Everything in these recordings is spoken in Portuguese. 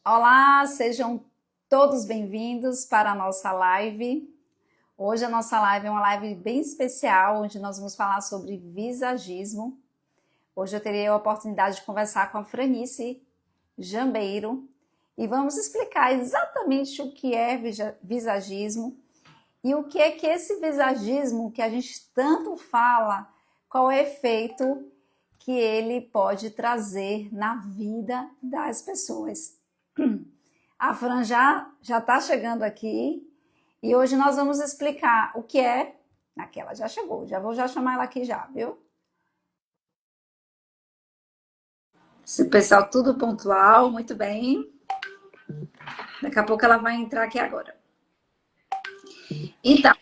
Olá, sejam todos bem-vindos para a nossa live. Hoje a nossa live é uma live bem especial, onde nós vamos falar sobre visagismo. Hoje eu terei a oportunidade de conversar com a Franice Jambeiro e vamos explicar exatamente o que é visagismo e o que é que esse visagismo que a gente tanto fala, qual é o efeito que ele pode trazer na vida das pessoas. A Fran já está chegando aqui e hoje nós vamos explicar o que é. Aquela já chegou, já vou chamar ela aqui já, viu? Esse pessoal tudo pontual, muito bem. Daqui a pouco ela vai entrar aqui agora. Então,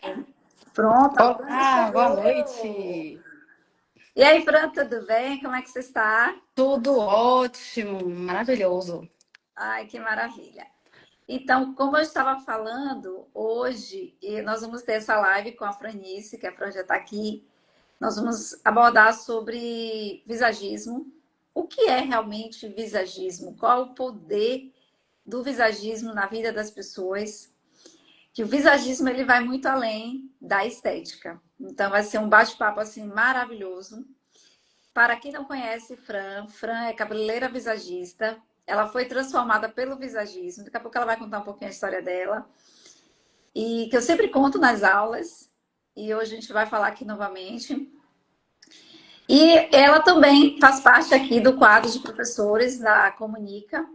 pronto. Olá, boa noite. E aí, Fran, tudo bem? Como é que você está? Tudo ótimo, maravilhoso. Ai, que maravilha. Então, como eu estava falando, hoje nós vamos ter essa live com a Franice, que a Fran já está aqui. Nós vamos abordar sobre visagismo. O que é realmente visagismo? Qual é o poder do visagismo na vida das pessoas? Que o visagismo ele vai muito além da estética. Então, vai ser um bate-papo assim maravilhoso. Para quem não conhece Fran é cabeleireira visagista. Ela foi transformada pelo visagismo. Daqui a pouco ela vai contar um pouquinho a história dela. E que eu sempre conto nas aulas. E hoje a gente vai falar aqui novamente. E ela também faz parte aqui do quadro de professores da Comunica.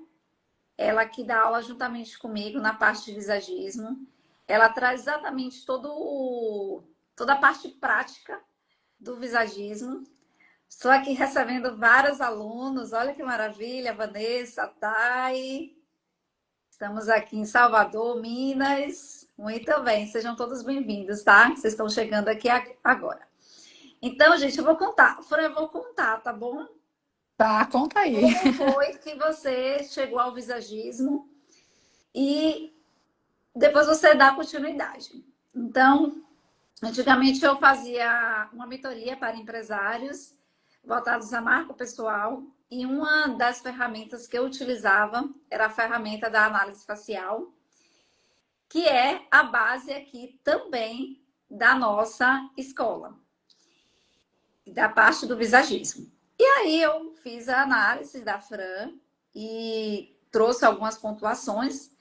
Ela que dá aula juntamente comigo na parte de visagismo. Ela traz exatamente toda a parte prática do visagismo. Estou aqui recebendo vários alunos. Olha que maravilha, Vanessa, Thay. Estamos aqui em Salvador, Minas. Muito bem, sejam todos bem-vindos, tá? Vocês estão chegando aqui agora. Então, gente, eu vou contar. Fran, eu vou contar, tá bom? Tá, conta aí. Como foi que você chegou ao visagismo e depois você dá continuidade. Então, antigamente eu fazia uma mentoria para empresários voltados à marca pessoal e uma das ferramentas que eu utilizava era a ferramenta da análise facial, que é a base aqui também da nossa escola, da parte do visagismo. E aí eu fiz a análise da Fran e trouxe algumas pontuações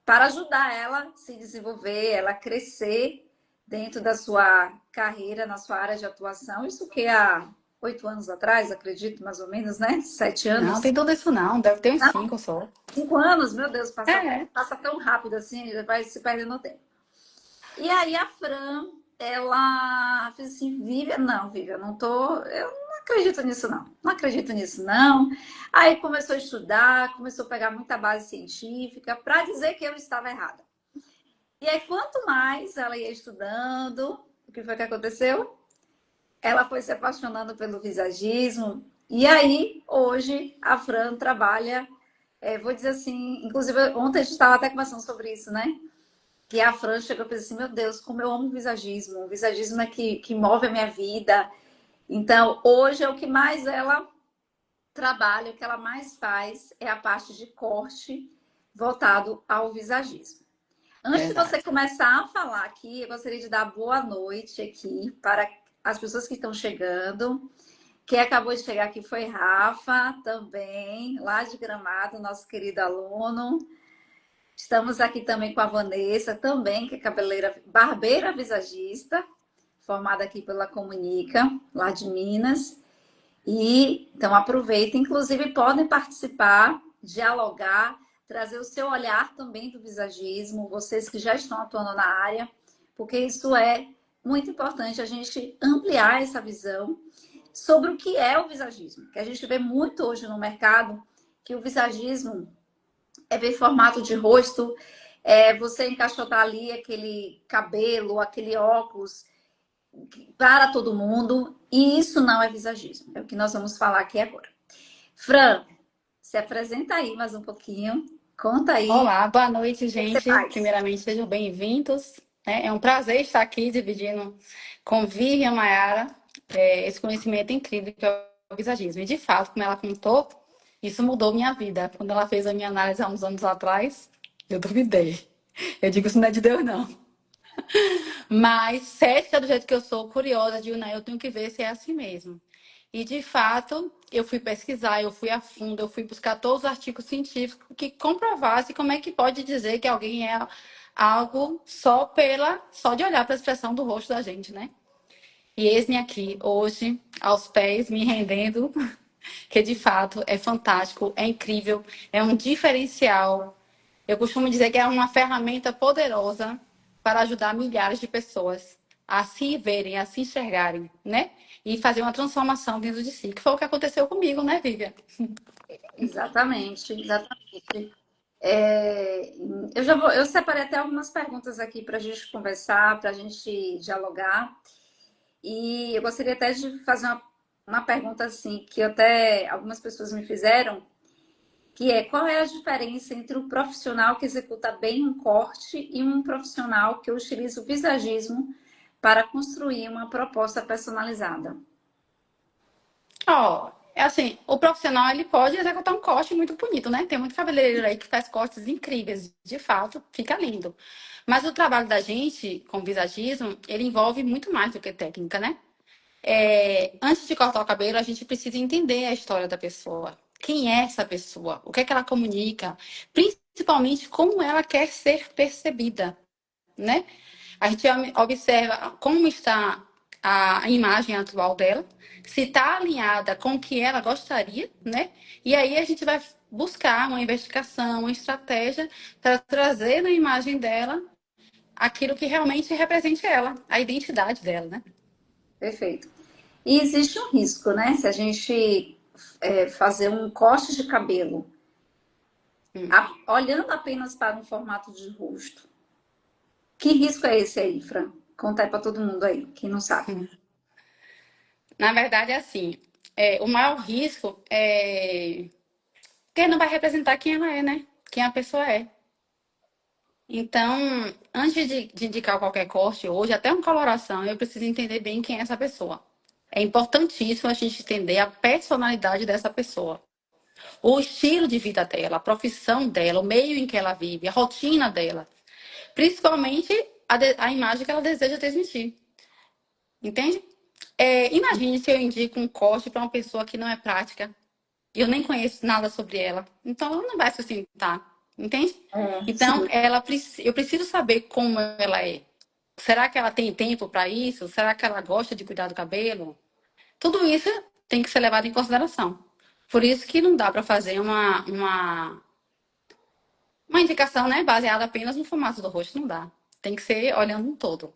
para ajudar ela a se desenvolver, ela a crescer dentro da sua carreira, na sua área de atuação. Isso que há 8 anos atrás, acredito, mais ou menos, né? 7 Não, anos. tem tudo isso não, deve ter uns Não, 5 só. 5 anos, meu Deus, É, passa tão rápido assim, vai se perdendo no tempo. E aí a Fran, ela fez assim, Vivian, eu não acredito nisso não, não acredito nisso não. Aí começou a estudar, começou a pegar muita base científica para dizer que eu estava errada. E aí quanto mais ela ia estudando, o que foi que aconteceu? Ela foi se apaixonando pelo visagismo e aí hoje a Fran trabalha, vou dizer assim, inclusive ontem a gente estava até conversando sobre isso, né? Que a Fran chegou e pensou assim, meu Deus, como eu amo o visagismo é que move a minha vida. Então, hoje é o que mais ela trabalha, o que ela mais faz é a parte de corte voltado ao visagismo. Antes de você verdade. começar a falar aqui, eu gostaria de dar boa noite aqui para as pessoas que estão chegando. Quem acabou de chegar aqui foi Rafa, também, lá de Gramado, nosso querido aluno. Estamos aqui também com a Vanessa, também, que é barbeira visagista, formada aqui pela Comunica, lá de Minas. E então aproveitem, inclusive podem participar, dialogar, trazer o seu olhar também do visagismo, vocês que já estão atuando na área, porque isso é muito importante a gente ampliar essa visão sobre o que é o visagismo, que a gente vê muito hoje no mercado que o visagismo é ver formato de rosto, você encaixotar ali aquele cabelo, aquele óculos para todo mundo, e isso não é visagismo. É o que nós vamos falar aqui agora. Fran, se apresenta aí mais um pouquinho, conta aí Olá, boa noite, o que você gente. faz. Primeiramente, sejam bem-vindos. É um prazer estar aqui dividindo com Vivian Maiara esse conhecimento incrível que é o visagismo. E, de fato, como ela contou, Isso mudou minha vida. Quando ela fez a minha análise há uns anos atrás, eu duvidei. Eu digo, isso não é de Deus, não. Mas, cética do jeito que eu sou, curiosa, digo, não, eu tenho que ver se é assim mesmo. E, de fato, eu fui pesquisar, eu fui a fundo, eu fui buscar todos os artigos científicos que comprovassem como é que pode dizer que alguém é algo só de olhar para a expressão do rosto da gente, né? E eis-me aqui, hoje, aos pés, me rendendo, que de fato é fantástico, é incrível, é um diferencial. Eu costumo dizer que é uma ferramenta poderosa para ajudar milhares de pessoas a se verem, a se enxergarem, né? E fazer uma transformação dentro de si, que foi o que aconteceu comigo, né, Vivian? Exatamente, exatamente. Eu separei até algumas perguntas aqui para a gente conversar, para a gente dialogar. E eu gostaria até de fazer uma pergunta assim, que até algumas pessoas me fizeram, que é qual é a diferença entre o profissional que executa bem um corte e um profissional que utiliza o visagismo para construir uma proposta personalizada? Ó, é assim, o profissional ele pode executar um corte muito bonito, né? Tem muito cabeleireiro aí que faz cortes incríveis, de fato, fica lindo. Mas o trabalho da gente com visagismo, ele envolve muito mais do que técnica, né? Antes de cortar o cabelo, a gente precisa entender a história da pessoa. Quem é essa pessoa? O que é que ela comunica? Principalmente como ela quer ser percebida, né? A gente observa como está a imagem atual dela, se está alinhada com o que ela gostaria, né? E aí a gente vai buscar uma investigação, uma estratégia para trazer na imagem dela aquilo que realmente represente ela, a identidade dela, né? Perfeito. E existe um risco, né? Se a gente fazer um corte de cabelo Hum. olhando apenas para um formato de rosto. Que risco é esse aí, Fran? Conta aí para todo mundo aí, quem não sabe. Na verdade, é assim, o maior risco é que não vai representar quem ela é, né? Quem a pessoa é. Então, antes de indicar qualquer corte, hoje, até uma coloração, eu preciso entender bem quem é essa pessoa. É importantíssimo a gente entender a personalidade dessa pessoa, o estilo de vida dela, a profissão dela, o meio em que ela vive, a rotina dela, principalmente a imagem que ela deseja transmitir. Entende? Imagine se eu indico um corte para uma pessoa que não é prática, eu nem conheço nada sobre ela, então ela não vai se sustentar, entende? Então, Sim, eu preciso saber como ela é. Será que ela tem tempo para isso? Será que ela gosta de cuidar do cabelo? Tudo isso tem que ser levado em consideração. Por isso que não dá para fazer uma indicação, né, baseada apenas no formato do rosto, não dá. Tem que ser olhando um todo.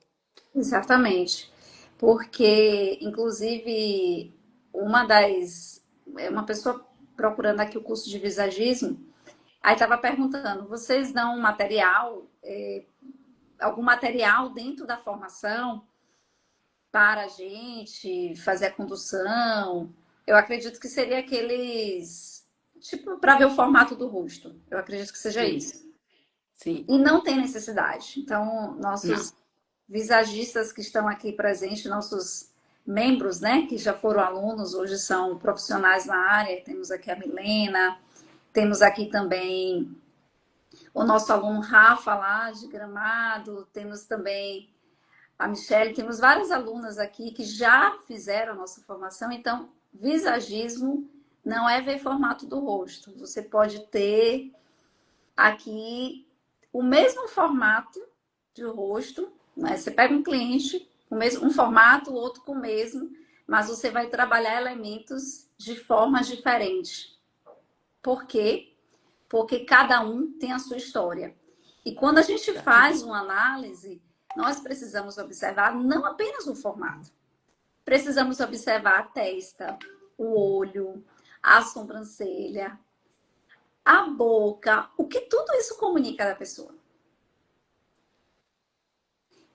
exatamente. Porque, inclusive, uma pessoa procurando aqui o curso de visagismo, aí estava perguntando, vocês dão material, algum material dentro da formação para a gente fazer a condução? Eu acredito que seria aqueles, tipo, para ver o formato do rosto. Eu acredito que seja Sim, isso. sim. E não tem necessidade. Então, Não. nossos visagistas que estão aqui presentes, nossos membros, né, que já foram alunos, hoje são profissionais na área. Temos aqui a Milena, temos aqui também o nosso aluno Rafa lá de Gramado, temos também a Michelle, temos várias alunas aqui que já fizeram a nossa formação. Então, visagismo não é ver formato do rosto. Você pode ter aqui o mesmo formato de rosto, né? Você pega um cliente com um formato, o outro com o mesmo, mas você vai trabalhar elementos de formas diferentes. Por quê? Porque cada um tem a sua história. E quando a gente faz uma análise, nós precisamos observar não apenas o formato, precisamos observar a testa, o olho, a sobrancelha, a boca, o que tudo isso comunica da pessoa.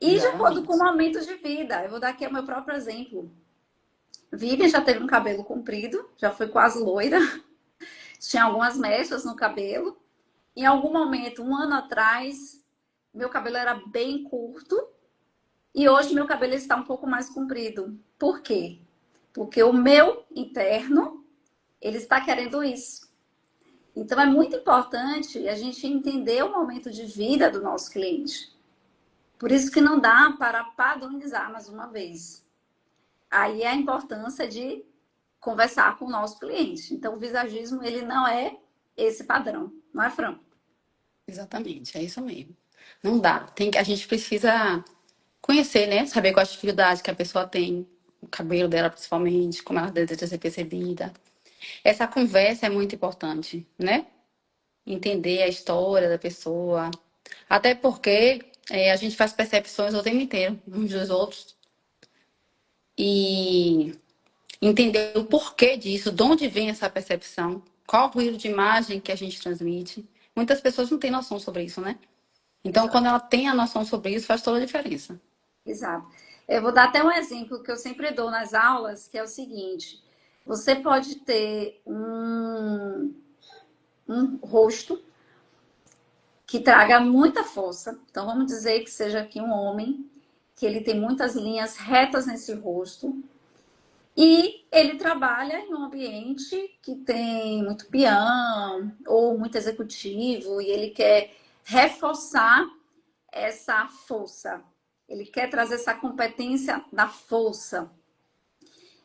E de acordo com o Exatamente. momento de vida, eu vou dar aqui o meu próprio exemplo. Vivian já teve um cabelo comprido, já foi quase loira, tinha algumas mechas no cabelo. Em algum momento, um ano atrás, meu cabelo era bem curto e hoje meu cabelo está um pouco mais comprido. Por quê? Porque o meu interno, ele está querendo isso. Então, é muito importante a gente entender o momento de vida do nosso cliente. Por isso que não dá para padronizar mais uma vez. Aí é a importância de conversar com o nosso cliente. Então, o visagismo, ele não é esse padrão, não é, Fran? Exatamente, é isso mesmo. Não dá. A gente precisa conhecer, né? Saber qual a dificuldade que a pessoa tem, o cabelo dela principalmente, como ela deseja ser percebida. Essa conversa é muito importante, né? Entender a história da pessoa. Até porque a gente faz percepções o tempo inteiro, uns dos outros. E entender o porquê disso, de onde vem essa percepção, qual o ruído de imagem que a gente transmite. Muitas pessoas não têm noção sobre isso, né? Então, quando ela tem a noção sobre isso, faz toda a diferença. Exato. Eu vou dar até um exemplo que eu sempre dou nas aulas, que é o seguinte: você pode ter um rosto que traga muita força. Então, vamos dizer que seja aqui um homem, que ele tem muitas linhas retas nesse rosto. E ele trabalha em um ambiente que tem muito peão ou muito executivo e ele quer reforçar essa força. Ele quer trazer essa competência da força.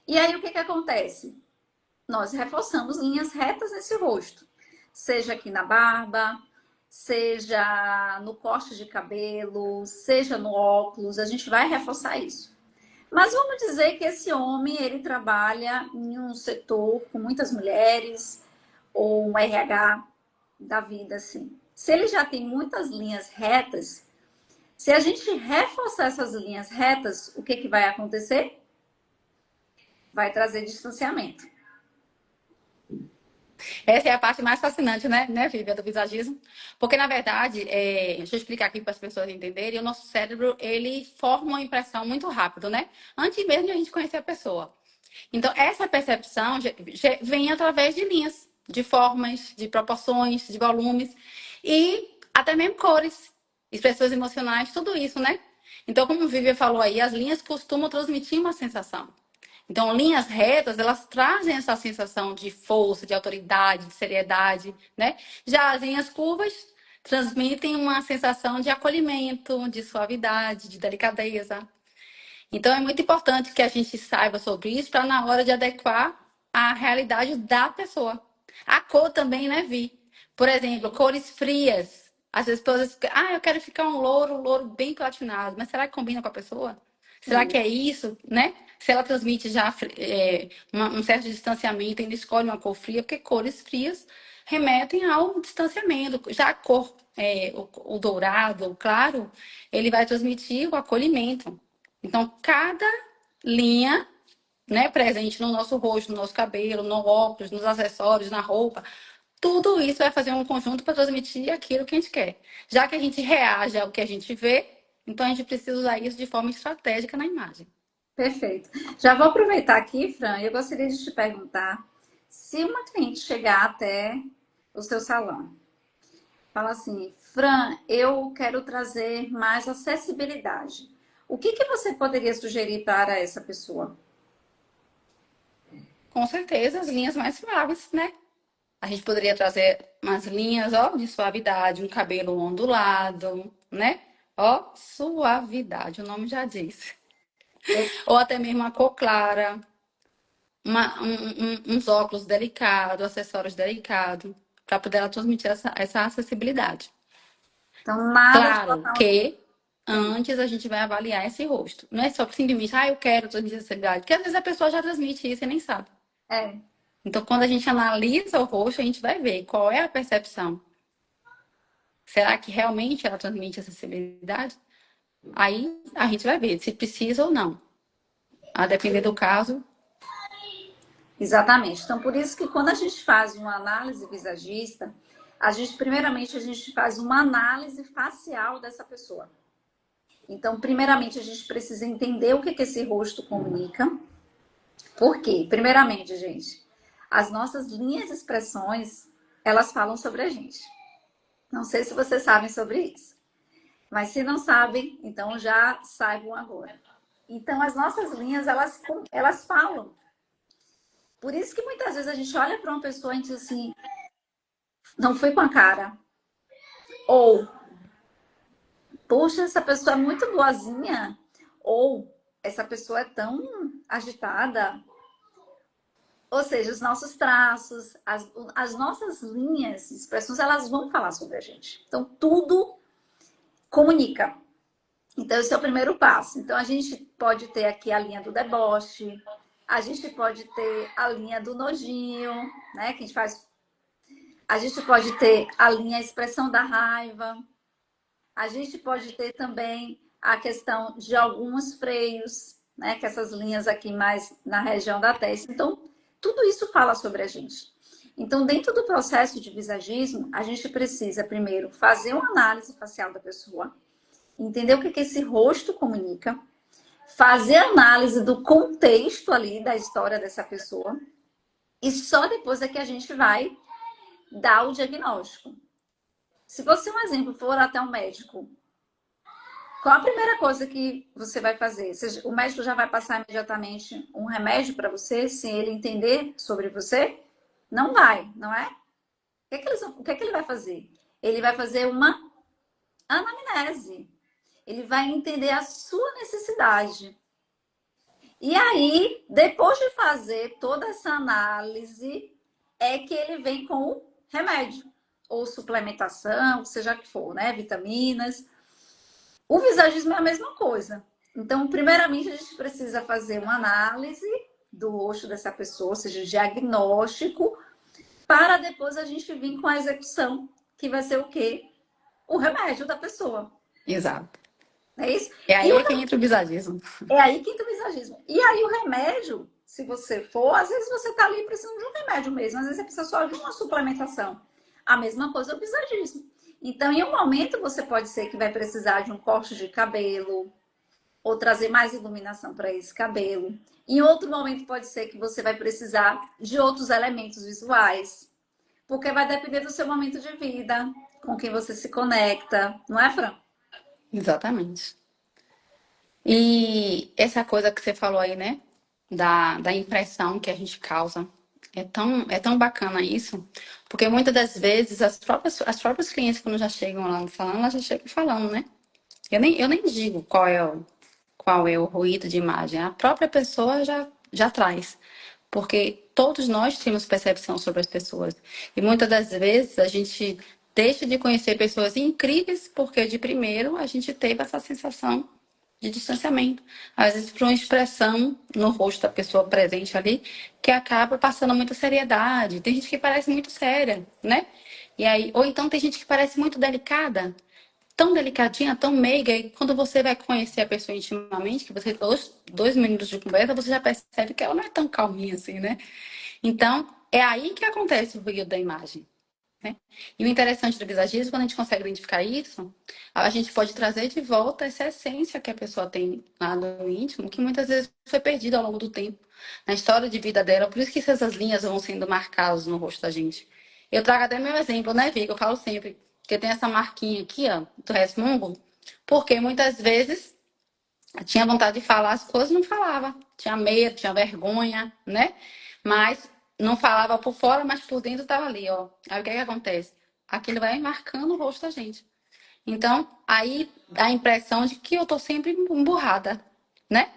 E aí o que acontece? Nós reforçamos linhas retas nesse rosto, seja aqui na barba, seja no corte de cabelo, seja no óculos, a gente vai reforçar isso. Mas vamos dizer que esse homem, ele trabalha em um setor com muitas mulheres, ou um RH da vida, assim. Se ele já tem muitas linhas retas, se a gente reforçar essas linhas retas, o que vai acontecer? Vai trazer distanciamento. Essa é a parte mais fascinante, né, Vivian, do visagismo? Porque, na verdade, deixa eu explicar aqui para as pessoas entenderem, o nosso cérebro, ele forma uma impressão muito rápido, né? Antes mesmo de a gente conhecer a pessoa. Então, essa percepção vem através de linhas, de formas, de proporções, de volumes e até mesmo cores, expressões emocionais, tudo isso, né? Então, como o Vivian falou aí, as linhas costumam transmitir uma sensação. Então, linhas retas, elas trazem essa sensação de força, de autoridade, de seriedade, né? Já as linhas curvas transmitem uma sensação de acolhimento, de suavidade, de delicadeza. Então, é muito importante que a gente saiba sobre isso para na hora de adequar a realidade da pessoa. A cor também, né, Vi? Por exemplo, cores frias. Às vezes, pessoas, eu quero ficar um louro bem platinado. Mas será que combina com a pessoa? Será Sim, que é isso, né? Se ela transmite já um certo distanciamento, ainda escolhe uma cor fria, porque cores frias remetem ao distanciamento. Já a cor, o dourado, o claro, ele vai transmitir o acolhimento. Então, cada linha, né, presente no nosso rosto, no nosso cabelo, no óculos, nos acessórios, na roupa, tudo isso vai fazer um conjunto para transmitir aquilo que a gente quer. Já que a gente reage ao que a gente vê, então a gente precisa usar isso de forma estratégica na imagem. perfeito. Já vou aproveitar aqui, Fran, eu gostaria de te perguntar se uma cliente chegar até o seu salão, fala assim, Fran, eu quero trazer mais acessibilidade. O que você poderia sugerir para essa pessoa? Com certeza, as linhas mais suaves, né? A gente poderia trazer umas linhas, ó, de suavidade, um cabelo ondulado, né? Ó, suavidade, o nome já diz. Ou até mesmo uma cor clara, uns óculos delicados, acessórios delicados, para poder ela transmitir essa acessibilidade. Então, nada de Claro botar um... que Sim, antes a gente vai avaliar esse rosto. Não é só simplesmente, eu quero transmitir acessibilidade, porque às vezes a pessoa já transmite isso e nem sabe. é, Então, quando a gente analisa o rosto, a gente vai ver qual é a percepção. Será que realmente ela transmite acessibilidade? Aí a gente vai ver se precisa ou não. A depender do caso, exatamente. Então, por isso que quando a gente faz uma análise visagista, primeiramente, a gente faz uma análise facial dessa pessoa. Então, primeiramente, a gente precisa entender o que esse rosto comunica. Por quê? Primeiramente, gente, as nossas linhas de expressões, elas falam sobre a gente. Não sei se vocês sabem sobre isso. Mas se não sabem, então já saibam agora. Então, as nossas linhas, elas falam. Por isso que muitas vezes a gente olha para uma pessoa e diz assim, não fui com a cara. Ou, puxa, essa pessoa é muito boazinha. Ou, essa pessoa é tão agitada. Ou seja, os nossos traços, as nossas linhas, expressões, elas vão falar sobre a gente. Então, tudo comunica. Então, esse é o primeiro passo. Então, a gente pode ter aqui a linha do deboche, a gente pode ter a linha do nojinho, né? Que a gente faz. A gente pode ter a linha a expressão da raiva. A gente pode ter também a questão de alguns freios, né? Que essas linhas aqui mais na região da testa. Então, tudo isso fala sobre a gente. Então, dentro do processo de visagismo, a gente precisa primeiro fazer uma análise facial da pessoa, entender o que esse rosto comunica, fazer análise do contexto ali da história dessa pessoa, e só depois é que a gente vai dar o diagnóstico. Se você, um exemplo, for até um médico, qual a primeira coisa que você vai fazer? O médico já vai passar imediatamente um remédio para você, sem ele entender sobre você? Não vai, não é? O que ele vai fazer? Ele vai fazer uma anamnese. Ele vai entender a sua necessidade. E aí, depois de fazer toda essa análise, é que ele vem com o remédio. Ou suplementação, seja que for, né? Vitaminas. O visagismo é a mesma coisa. Então, primeiramente, a gente precisa fazer uma análise do rosto dessa pessoa, ou seja, diagnóstico, para depois a gente vir com a execução, que vai ser o quê? O remédio da pessoa. Exato. É isso? É aí que entra o visagismo. É aí que entra o visagismo. E aí o remédio, se você for, às vezes você tá ali precisando de um remédio mesmo, às vezes você precisa só de uma suplementação. A mesma coisa é o visagismo. Então, em um momento, você pode ser que vai precisar de um corte de cabelo, ou trazer mais iluminação para esse cabelo. Em outro momento, pode ser que você vai precisar de outros elementos visuais, porque vai depender do seu momento de vida, com quem você se conecta, não é, Fran? Exatamente. E essa coisa que você falou aí, né? Da impressão que a gente causa. É tão bacana isso, porque muitas das vezes as próprias clientes, quando já chegam lá falando, elas já chegam falando, né? Eu nem digo qual é o ruído de imagem. A própria pessoa já traz. Porque todos nós temos percepção sobre as pessoas. E muitas das vezes a gente deixa de conhecer pessoas incríveis porque de primeiro a gente teve essa sensação de distanciamento. Às vezes por uma expressão no rosto da pessoa presente ali que acaba passando muita seriedade. Tem gente que parece muito séria, né? E aí, ou então tem gente que parece muito delicada, tão delicadinha, tão meiga, e quando você vai conhecer a pessoa intimamente, que você dois minutos de conversa, você já percebe que ela não é tão calminha assim, né? Então, é aí que acontece o ruído da imagem, né? E o interessante do visagismo, quando a gente consegue identificar isso, a gente pode trazer de volta essa essência que a pessoa tem lá no íntimo, que muitas vezes foi perdida ao longo do tempo, na história de vida dela. Por isso que essas linhas vão sendo marcadas no rosto da gente. Eu trago até meu exemplo, né, Vic? Eu falo sempre que tem essa marquinha aqui, ó, do resmungo, porque muitas vezes eu tinha vontade de falar as coisas, não falava. Tinha medo, tinha vergonha, né? Mas não falava por fora, mas por dentro estava ali, ó. Aí o que é que acontece? Aquilo vai marcando o rosto da gente. Então, aí dá a impressão de que eu tô sempre emburrada, né?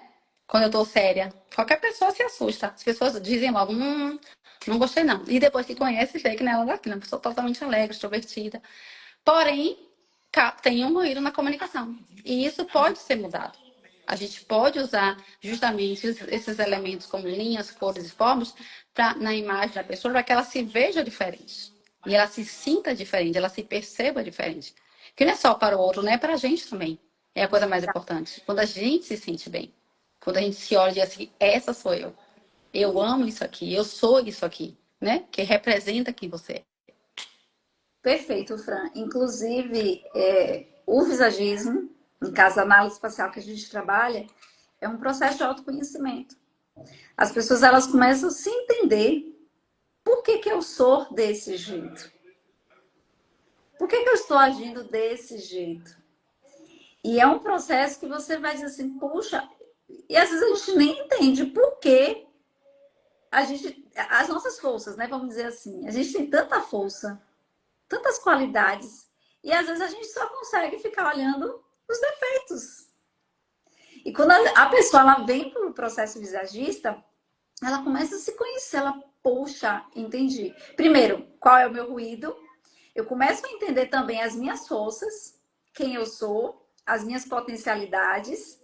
Quando eu tô séria. Qualquer pessoa se assusta. As pessoas dizem logo, não gostei não. E depois que conhece, vê que não é daquilo, uma pessoa totalmente alegre, extrovertida. Porém, tem um ruído na comunicação. E isso pode ser mudado. A gente pode usar justamente esses elementos como linhas, cores e formas na imagem da pessoa para que ela se veja diferente. E ela se sinta diferente, ela se perceba diferente. Que não é só para o outro, não é para a gente também. É a coisa mais importante. Quando a gente se sente bem. Quando a gente se olha e diz assim, essa sou eu. Eu amo isso aqui, eu sou isso aqui, né? Que representa quem você é. Perfeito, Fran. Inclusive, o visagismo, no caso a análise facial que a gente trabalha, é um processo de autoconhecimento. As pessoas elas começam a se entender por que eu sou desse jeito. Por que eu estou agindo desse jeito? E é um processo que você vai dizer assim, puxa, e às vezes a gente nem entende por que as nossas forças, né? Vamos dizer assim, a gente tem tanta força tantas qualidades. E às vezes a gente só consegue ficar olhando os defeitos. E quando a pessoa ela vem para o processo visagista, ela começa a se conhecer, ela, poxa, entendi. Primeiro, qual é o meu ruído? Eu começo a entender também as minhas forças, quem eu sou, as minhas potencialidades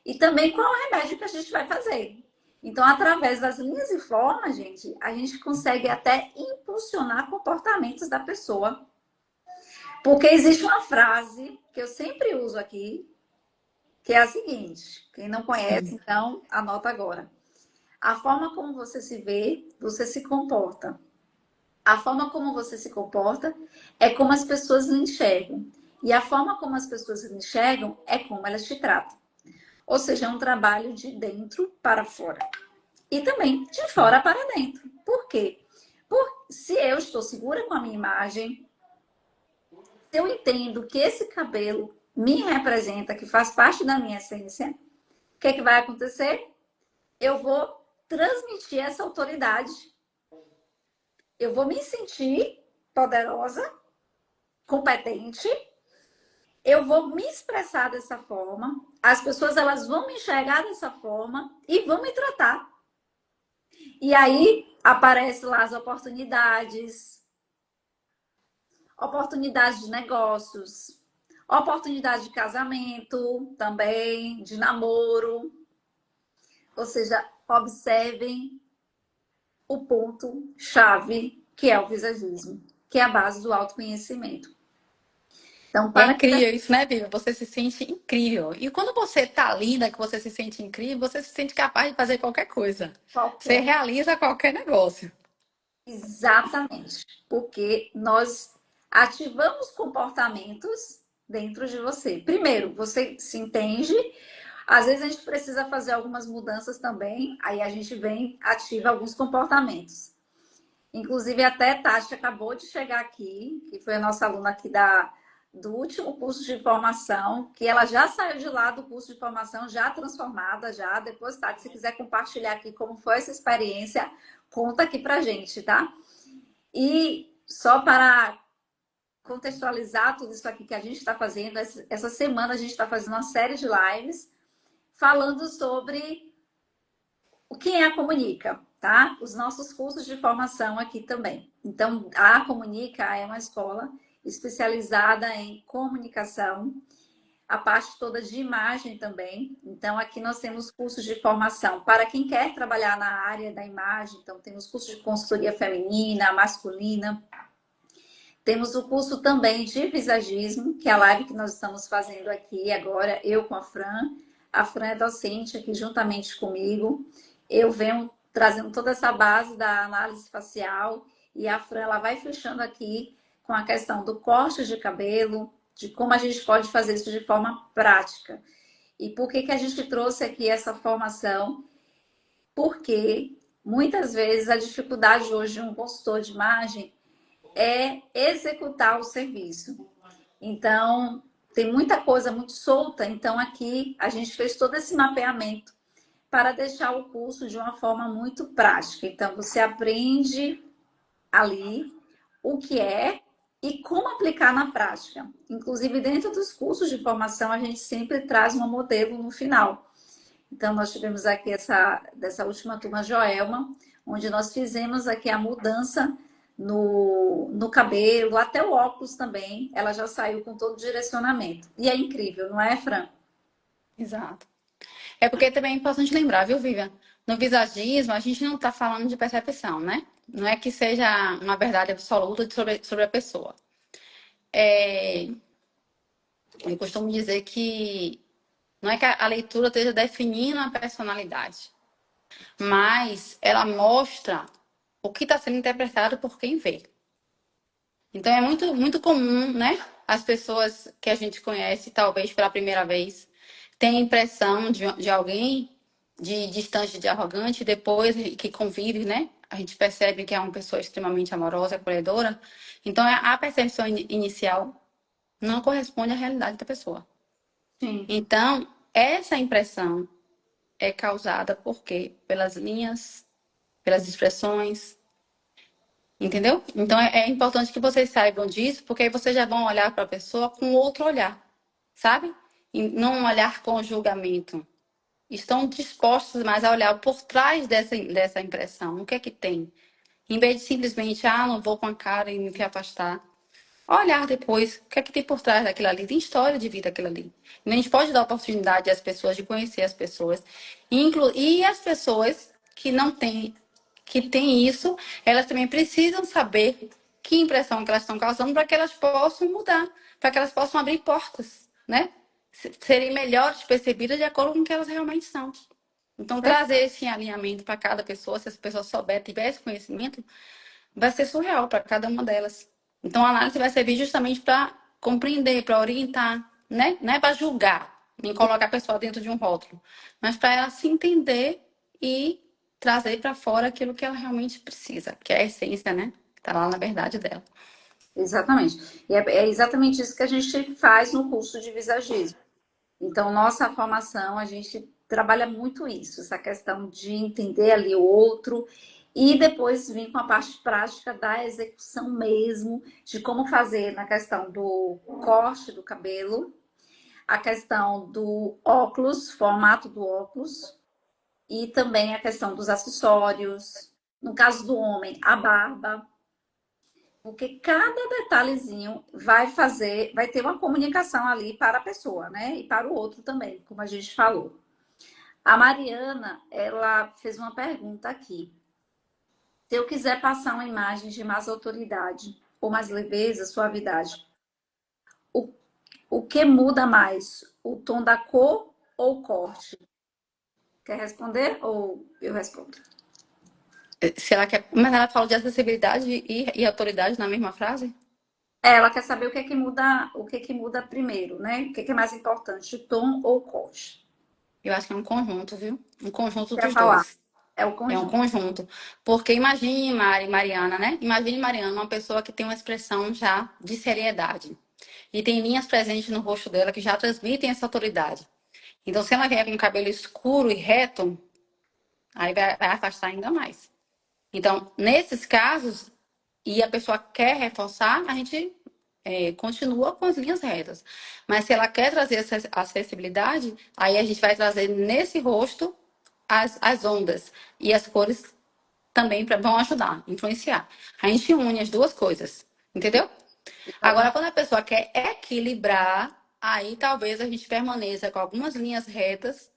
e também qual é o remédio que a gente vai fazer. Então, através das linhas e formas, gente, a gente consegue até impulsionar comportamentos da pessoa. Porque existe uma frase que eu sempre uso aqui, que é a seguinte: quem não conhece, Sim. então anota agora. A forma como você se vê, você se comporta. A forma como você se comporta é como as pessoas lhe enxergam. E a forma como as pessoas lhe enxergam é como elas te tratam. Ou seja, é um trabalho de dentro para fora. E também de fora para dentro. Por quê? Porque se eu estou segura com a minha imagem, se eu entendo que esse cabelo me representa, que faz parte da minha essência, o que é que vai acontecer? Eu vou transmitir essa autoridade. Eu vou me sentir poderosa, competente, eu vou me expressar dessa forma, as pessoas elas vão me enxergar dessa forma e vão me tratar. E aí aparecem lá as oportunidades, oportunidades de negócios, oportunidade de casamento também, de namoro. Ou seja, observem o ponto chave que é o visagismo, que é a base do autoconhecimento. Então, É para que incrível isso, né, Vivi? Você se sente incrível. E quando você tá linda, que você se sente incrível, você se sente capaz de fazer qualquer coisa. Você qualquer. realiza qualquer negócio. Exatamente. Porque nós ativamos comportamentos dentro de você. Primeiro, você se entende. Às vezes a gente precisa fazer algumas mudanças também. Aí a gente vem, ativa alguns comportamentos. Inclusive, até Tati acabou de chegar aqui, que foi a nossa aluna aqui do último curso de formação, que ela já saiu de lá do curso de formação, já transformada, já. Depois, Tati, se quiser compartilhar aqui como foi essa experiência, conta aqui pra gente, tá? E só para contextualizar tudo isso aqui que a gente está fazendo, essa semana a gente está fazendo uma série de lives falando sobre o que é a Comunica, tá? Os nossos cursos de formação aqui também. Então, a Comunica é uma escola especializada em comunicação, a parte toda de imagem também. Então, aqui nós temos cursos de formação para quem quer trabalhar na área da imagem. Então, temos cursos de consultoria feminina, masculina. Temos o curso também de visagismo, que é a live que nós estamos fazendo aqui agora, eu com a Fran. A Fran é docente aqui juntamente comigo. Eu venho trazendo toda essa base da análise facial e a Fran ela vai fechando aqui com a questão do corte de cabelo, de como a gente pode fazer isso de forma prática. E por que a gente trouxe aqui essa formação? Porque muitas vezes a dificuldade hoje de um consultor de imagem é executar o serviço. Então, tem muita coisa muito solta. Então, aqui a gente fez todo esse mapeamento para deixar o curso de uma forma muito prática. Então, você aprende ali o que é e como aplicar na prática. Inclusive, dentro dos cursos de formação, a gente sempre traz um modelo no final. Então, nós tivemos aqui dessa última turma, Joelma, onde nós fizemos aqui a mudança no cabelo, até o óculos também. Ela já saiu com todo o direcionamento. E é incrível, não é, Fran? Exato. É porque também é importante lembrar, viu, Vivian? No visagismo, a gente não está falando de percepção, né? Não é que seja uma verdade absoluta sobre a pessoa. É, eu costumo dizer que não é que a leitura esteja definindo a personalidade, mas ela mostra o que está sendo interpretado por quem vê. Então é muito, muito comum, né? As pessoas que a gente conhece, talvez pela primeira vez, têm a impressão de alguém de distante, de arrogante, depois que convive, né? A gente percebe que é uma pessoa extremamente amorosa, acolhedora. Então a percepção inicial não corresponde à realidade da pessoa. Sim. Então, essa impressão é causada por quê? Pelas linhas, pelas expressões, Entendeu? Então é importante que vocês saibam disso, porque aí vocês já vão olhar para a pessoa com outro olhar, sabe? E não um olhar com julgamento. Estão dispostos mais a olhar por trás dessa impressão. O que é que tem? Em vez de simplesmente, não vou com a cara e me quer afastar. Olhar depois, o que é que tem por trás daquilo ali? Tem história de vida aquilo ali. E a gente pode dar oportunidade às pessoas de conhecer as pessoas. E as pessoas que não têm, que têm isso, elas também precisam saber que impressão que elas estão causando para que elas possam mudar, para que elas possam abrir portas, né? Serem melhores percebidas de acordo com o que elas realmente são. Então, trazer esse alinhamento para cada pessoa, se as pessoas souberem, tiver esse conhecimento, vai ser surreal para cada uma delas. Então, a análise vai servir justamente para compreender, para orientar, né? Não é para julgar, nem colocar a pessoa dentro de um rótulo, mas para ela se entender e trazer para fora aquilo que ela realmente precisa, que é a essência, né? Que está lá na verdade dela. Exatamente. E é exatamente isso que a gente faz no curso de visagismo. Então, nossa formação, a gente trabalha muito isso, essa questão de entender ali o outro e depois vir com a parte prática da execução mesmo, de como fazer na questão do corte do cabelo, a questão do óculos, formato do óculos, e também a questão dos acessórios. No caso do homem, a barba, porque cada detalhezinho vai fazer, vai ter uma comunicação ali para a pessoa, né? E para o outro também, como a gente falou. A Mariana, ela fez uma pergunta aqui. Se eu quiser passar uma imagem de mais autoridade, ou mais leveza, suavidade, o, o que muda mais? O tom da cor ou o corte? Quer responder ou eu respondo? Se ela quer... Mas ela fala de acessibilidade e autoridade na mesma frase? Ela quer saber o que que muda primeiro, né? O que que é mais importante, o tom ou o corte? Eu acho que é um conjunto, viu? Um conjunto Quer dos falar? dois. É o É um conjunto. conjunto. Porque imagine Mariana, né? Imagine Mariana, uma pessoa que tem uma expressão já de seriedade. E tem linhas presentes no rosto dela que já transmitem essa autoridade. Então, se ela vier com o cabelo escuro e reto, aí vai afastar ainda mais. Então, nesses casos, e a pessoa quer reforçar, a gente continua com as linhas retas. Mas se ela quer trazer essa acessibilidade, aí a gente vai trazer nesse rosto as ondas e as cores também vão ajudar, influenciar. A gente une as duas coisas, entendeu? Agora, Exatamente. quando a pessoa quer equilibrar, aí talvez a gente permaneça com algumas linhas retas,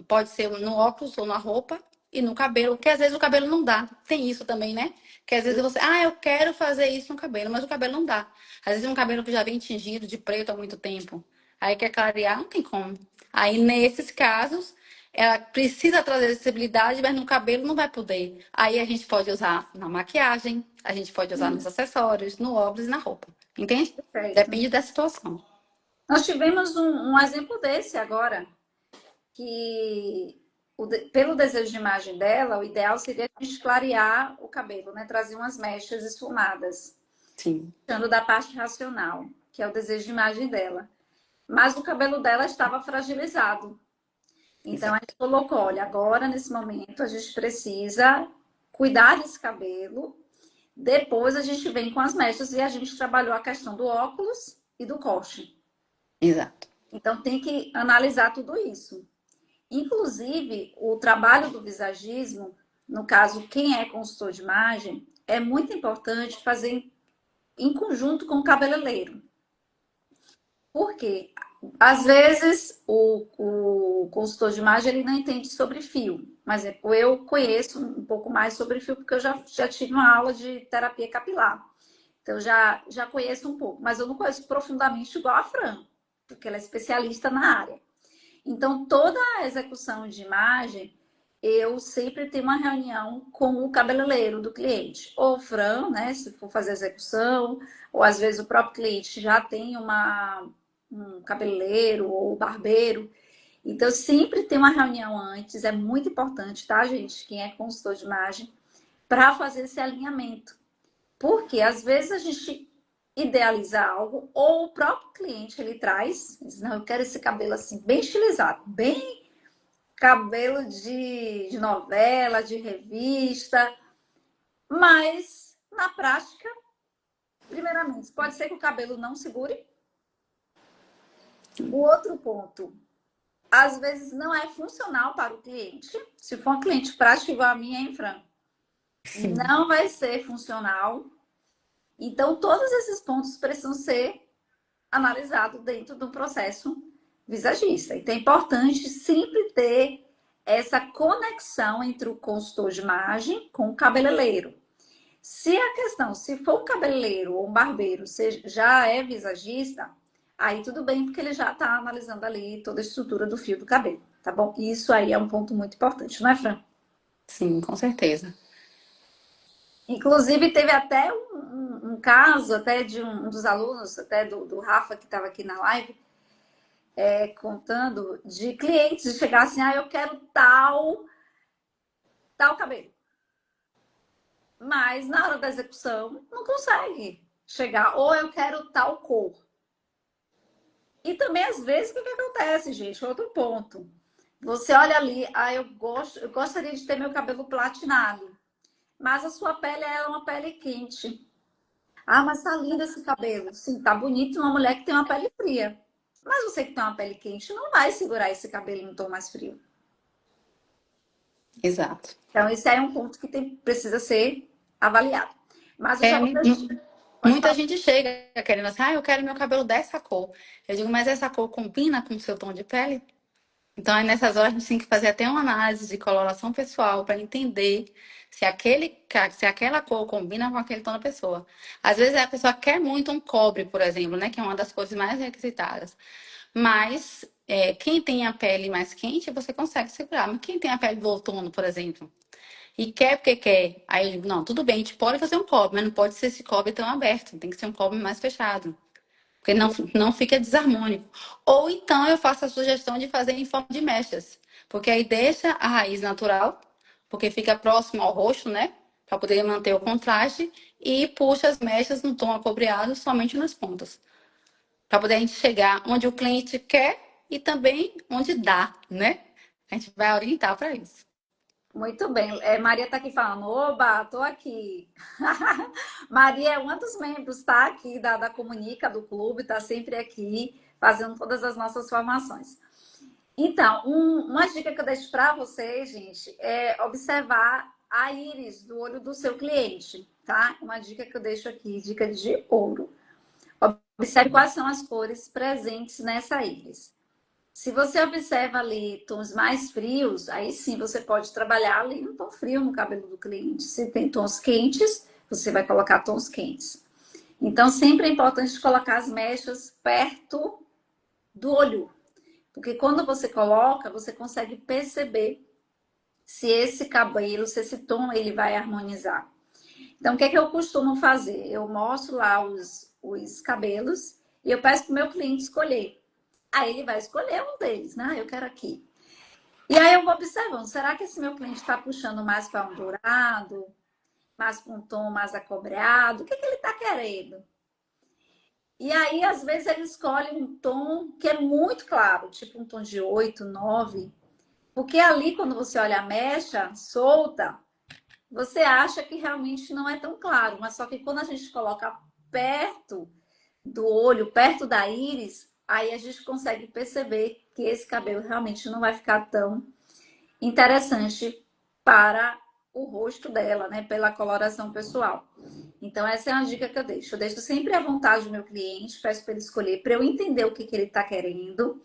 pode ser no óculos ou na roupa, e no cabelo, porque às vezes o cabelo não dá. Tem isso também, né? Que às vezes você, eu quero fazer isso no cabelo, mas o cabelo não dá. Às vezes é um cabelo que já vem tingido de preto há muito tempo. Aí quer clarear, não tem como. Aí nesses casos, ela precisa trazer acessibilidade, mas no cabelo não vai poder. Aí a gente pode usar na maquiagem, a gente pode usar nos acessórios, no óculos e na roupa. Entende? Perfeito. Depende da situação. Nós tivemos um exemplo desse agora, que pelo desejo de imagem dela, o ideal seria a gente clarear o cabelo, né? Trazer umas mechas esfumadas, Sim. tirando da parte racional, que é o desejo de imagem dela. Mas o cabelo dela estava fragilizado. Então a gente Exato. colocou, olha, agora nesse momento a gente precisa cuidar desse cabelo. Depois a gente vem com as mechas e a gente trabalhou a questão do óculos e do corte. Exato. Então tem que analisar tudo isso. Inclusive, o trabalho do visagismo, no caso, quem é consultor de imagem, é muito importante fazer em conjunto com o cabeleireiro. Por quê? Às vezes o consultor de imagem ele não entende sobre fio, mas eu conheço um pouco mais sobre fio porque eu já tive uma aula de terapia capilar. Então já conheço um pouco, mas eu não conheço profundamente igual a Fran, porque ela é especialista na área. Então, toda a execução de imagem, eu sempre tenho uma reunião com o cabeleireiro do cliente. Ou o Fran, né, se for fazer a execução, ou às vezes o próprio cliente já tem um cabeleireiro ou barbeiro. Então, sempre tem uma reunião antes, é muito importante, tá, gente? Quem é consultor de imagem, para fazer esse alinhamento. Porque às vezes a gente idealiza algo, ou o próprio cliente ele traz, diz, não, eu quero esse cabelo assim, bem estilizado, bem cabelo de novela, de revista, mas na prática, primeiramente, pode ser que o cabelo não segure. O outro ponto, às vezes não é funcional para o cliente. Se for um cliente prático igual a minha, hein, Fran? Sim. Não vai ser funcional. Então, todos esses pontos precisam ser analisados dentro do processo visagista. Então, é importante sempre ter essa conexão entre o consultor de imagem com o cabeleireiro. Se a questão, se for um cabeleireiro ou um barbeiro, já é visagista, aí tudo bem, porque ele já está analisando ali toda a estrutura do fio do cabelo, tá bom? Isso aí é um ponto muito importante, não é, Fran? Sim, com certeza. Inclusive, teve até um caso até de um dos alunos, até do Rafa, que estava aqui na live, contando de clientes de chegar assim, eu quero tal cabelo. Mas na hora da execução não consegue chegar, ou eu quero tal cor. E também, às vezes, o que acontece, gente? Outro ponto. Você olha ali, eu gostaria de ter meu cabelo platinado, mas a sua pele é uma pele quente. Mas tá lindo esse cabelo. Sim, tá bonito uma mulher que tem uma pele fria. Mas você que tem uma pele quente não vai segurar esse cabelo em um tom mais frio. Exato. Então, esse aí é um ponto que precisa ser avaliado. Mas eu já É, vou deixar. Pode muita falar. gente chega querendo assim, eu quero meu cabelo dessa cor. Eu digo, mas essa cor combina com o seu tom de pele? Então, aí nessas horas, a gente tem que fazer até uma análise de coloração pessoal para entender se aquela cor combina com aquele tom da pessoa. Às vezes, a pessoa quer muito um cobre, por exemplo, né? Que é uma das cores mais requisitadas. Mas, quem tem a pele mais quente, você consegue segurar. Mas quem tem a pele do outono, por exemplo, e quer porque quer, aí eu digo, não, tudo bem, a gente pode fazer um cobre, mas não pode ser esse cobre tão aberto. Tem que ser um cobre mais fechado. Porque não fica desarmônico. Ou então eu faço a sugestão de fazer em forma de mechas. Porque aí deixa a raiz natural, porque fica próximo ao rosto, né? Para poder manter o contraste. E puxa as mechas no tom acobreado somente nas pontas. Para poder a gente chegar onde o cliente quer e também onde dá, né? A gente vai orientar para isso. Muito bem. Maria está aqui falando, oba, estou aqui. Maria é uma dos membros, tá? Aqui da Comunica, do clube, está sempre aqui, fazendo todas as nossas formações. Então, uma dica que eu deixo para vocês, gente, é observar a íris do olho do seu cliente, tá? Uma dica que eu deixo aqui, dica de ouro. Observe quais são as cores presentes nessa íris. Se você observa ali tons mais frios, aí sim você pode trabalhar ali no tom frio no cabelo do cliente. Se tem tons quentes, você vai colocar tons quentes. Então, sempre é importante colocar as mechas perto do olho, porque quando você coloca, você consegue perceber se esse cabelo, se esse tom ele vai harmonizar. Então, o que é que eu costumo fazer? Eu mostro lá os cabelos e eu peço para o meu cliente escolher. Aí ele vai escolher um deles, né? Eu quero aqui. E aí eu vou observando, será que esse meu cliente está puxando mais para um dourado, mais para um tom mais acobreado? O que ele está querendo? E aí, às vezes, ele escolhe um tom que é muito claro, tipo um tom de 8, 9. Porque ali, quando você olha a mecha solta, você acha que realmente não é tão claro. Mas só que quando a gente coloca perto do olho, perto da íris, aí a gente consegue perceber que esse cabelo realmente não vai ficar tão interessante para o rosto dela, né? Pela coloração pessoal. Então, essa é uma dica que eu deixo. Eu deixo sempre à vontade do meu cliente, peço para ele escolher, para eu entender o que ele está querendo.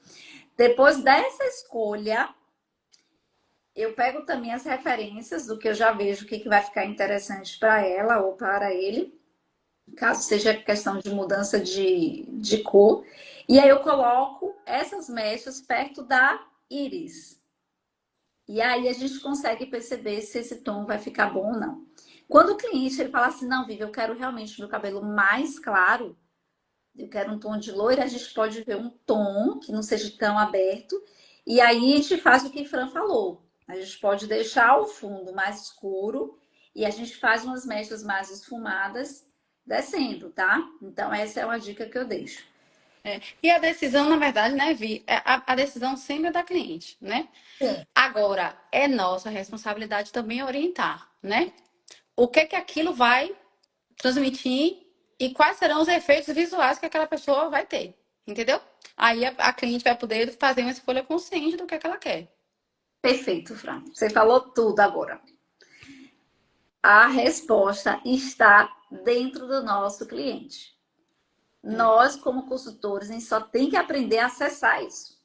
Depois dessa escolha, eu pego também as referências do que eu já vejo, o que vai ficar interessante para ela ou para ele, caso seja questão de mudança de cor. E aí eu coloco essas mechas perto da íris. E aí a gente consegue perceber se esse tom vai ficar bom ou não. Quando o cliente ele fala assim, não, Vivi, eu quero realmente meu cabelo mais claro, eu quero um tom de loira, a gente pode ver um tom que não seja tão aberto. E aí a gente faz o que Fran falou. A gente pode deixar o fundo mais escuro e a gente faz umas mechas mais esfumadas descendo, tá? Então essa é uma dica que eu deixo. E a decisão, na verdade, né, Vi? A decisão sempre é da cliente, né? Sim. Agora, é nossa responsabilidade também orientar, né? O que que aquilo vai transmitir e quais serão os efeitos visuais que aquela pessoa vai ter, entendeu? Aí a cliente vai poder fazer uma escolha consciente do que ela quer. Perfeito, Fran. Você falou tudo agora. A resposta está dentro do nosso cliente. Nós, como consultores, a gente só tem que aprender a acessar isso.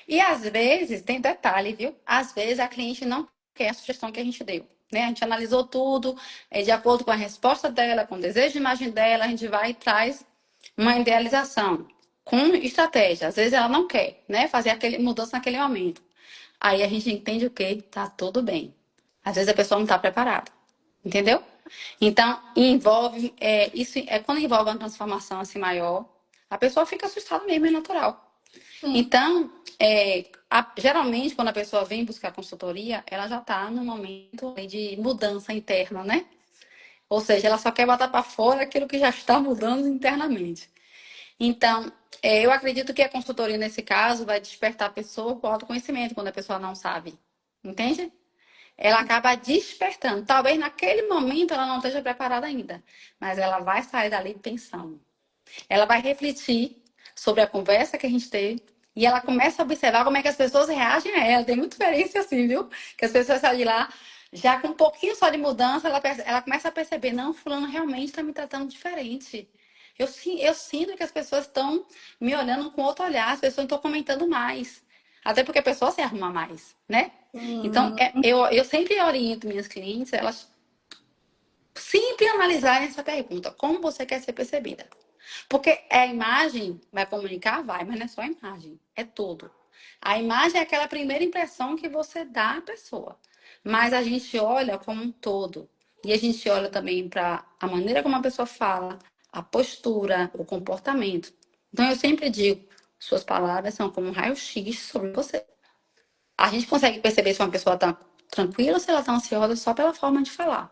E às vezes, tem detalhe, viu? Às vezes a cliente não quer a sugestão que a gente deu, né? A gente analisou tudo, de acordo com a resposta dela, com o desejo de imagem dela, a gente vai e traz uma idealização com estratégia. Às vezes ela não quer, né? Fazer aquele mudança naquele momento. Aí a gente entende o quê? Tá tudo bem. Às vezes a pessoa não está preparada, entendeu? Então, envolve, isso é quando envolve uma transformação assim maior, a pessoa fica assustada mesmo, é natural. Sim. Então, geralmente, quando a pessoa vem buscar consultoria, ela já está no momento de mudança interna, né? Ou seja, ela só quer botar para fora aquilo que já está mudando internamente. Então, eu acredito que a consultoria, nesse caso, vai despertar a pessoa com autoconhecimento, quando a pessoa não sabe. Entende? Ela acaba despertando. Talvez naquele momento ela não esteja preparada ainda, mas ela vai sair dali pensando. Ela vai refletir sobre a conversa que a gente teve e ela começa a observar como é que as pessoas reagem a ela. Tem muita diferença assim, viu? Que as pessoas saem de lá, já com um pouquinho só de mudança, ela começa a perceber, não, fulano realmente está me tratando diferente. Eu sinto que as pessoas estão me olhando com outro olhar, as pessoas estão comentando mais. Até porque a pessoa se arruma mais, né? Então, Sim. eu sempre oriento minhas clientes, elas sempre analisarem essa pergunta: como você quer ser percebida? Porque a imagem vai comunicar, vai, mas não é só a imagem, é tudo. A imagem é aquela primeira impressão que você dá à pessoa, mas a gente olha como um todo. E a gente olha também para a maneira como a pessoa fala, a postura, o comportamento. Então eu sempre digo, suas palavras são como um raio-x sobre você. A gente consegue perceber se uma pessoa está tranquila ou se ela está ansiosa só pela forma de falar.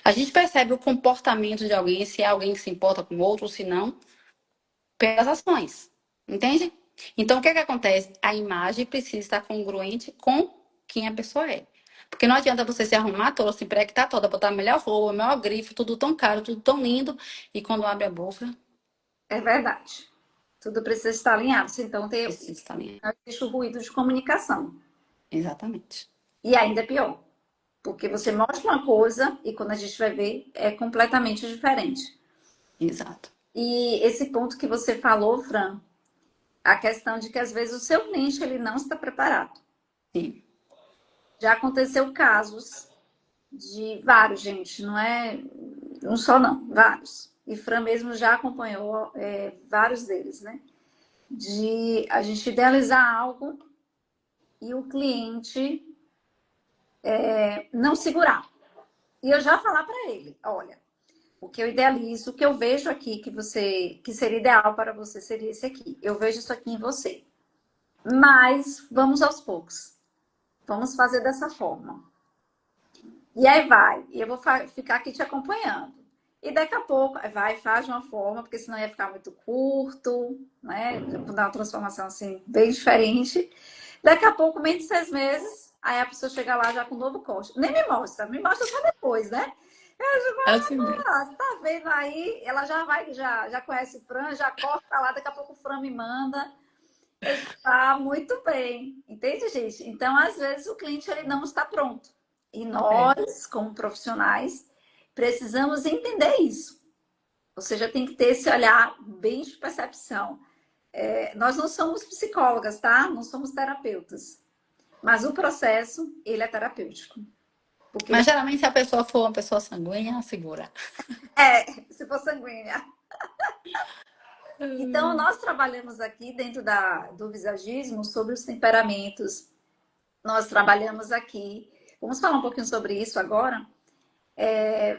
A gente percebe o comportamento de alguém, se é alguém que se importa com o outro ou se não, pelas ações. Entende? Então, o que é que acontece? A imagem precisa estar congruente com quem a pessoa é. Porque não adianta você se arrumar toda, se empregar toda, botar a melhor roupa, o melhor grife, tudo tão caro, tudo tão lindo, e quando abre a boca, É verdade. Tudo precisa estar alinhado. Então, precisa estar ali. existe o ruído de comunicação. Exatamente. E ainda é pior. Porque você mostra uma coisa e quando a gente vai ver, é completamente diferente. Exato. E esse ponto que você falou, Fran, a questão de que às vezes o seu cliente ele não está preparado. Sim. Já aconteceu casos de vários, gente, não é um só não, vários. E Fran mesmo já acompanhou vários deles, né? De a gente idealizar algo e o cliente não segurar. E eu já falar para ele, olha, o que eu idealizo, o que eu vejo aqui que seria ideal para você seria esse aqui. Eu vejo isso aqui em você. Mas vamos aos poucos. Vamos fazer dessa forma. E aí vai. E eu vou ficar aqui te acompanhando. E daqui a pouco, vai, faz de uma forma, porque senão ia ficar muito curto, né? Vou dar uma transformação assim, bem diferente. Daqui a pouco, menos de 6 meses, aí a pessoa chega lá já com um novo corte. Nem me mostra só depois, né? Eu digo, Assim mesmo. você tá vendo aí? Ela já vai, já conhece o Fran, já corta lá, daqui a pouco o Fran me manda. Eu digo, tá muito bem. Entende, gente? Então, às vezes, o cliente ele não está pronto. E É. nós, como profissionais, precisamos entender isso. Ou seja, tem que ter esse olhar bem de percepção. Nós não somos psicólogas, tá? Não somos terapeutas. Mas o processo, ele é terapêutico. Porque ele Mas geralmente se a pessoa for uma pessoa sanguínea, ela segura. se for sanguínea. Então, nós trabalhamos aqui dentro do visagismo sobre os temperamentos. Nós trabalhamos aqui. Vamos falar um pouquinho sobre isso agora.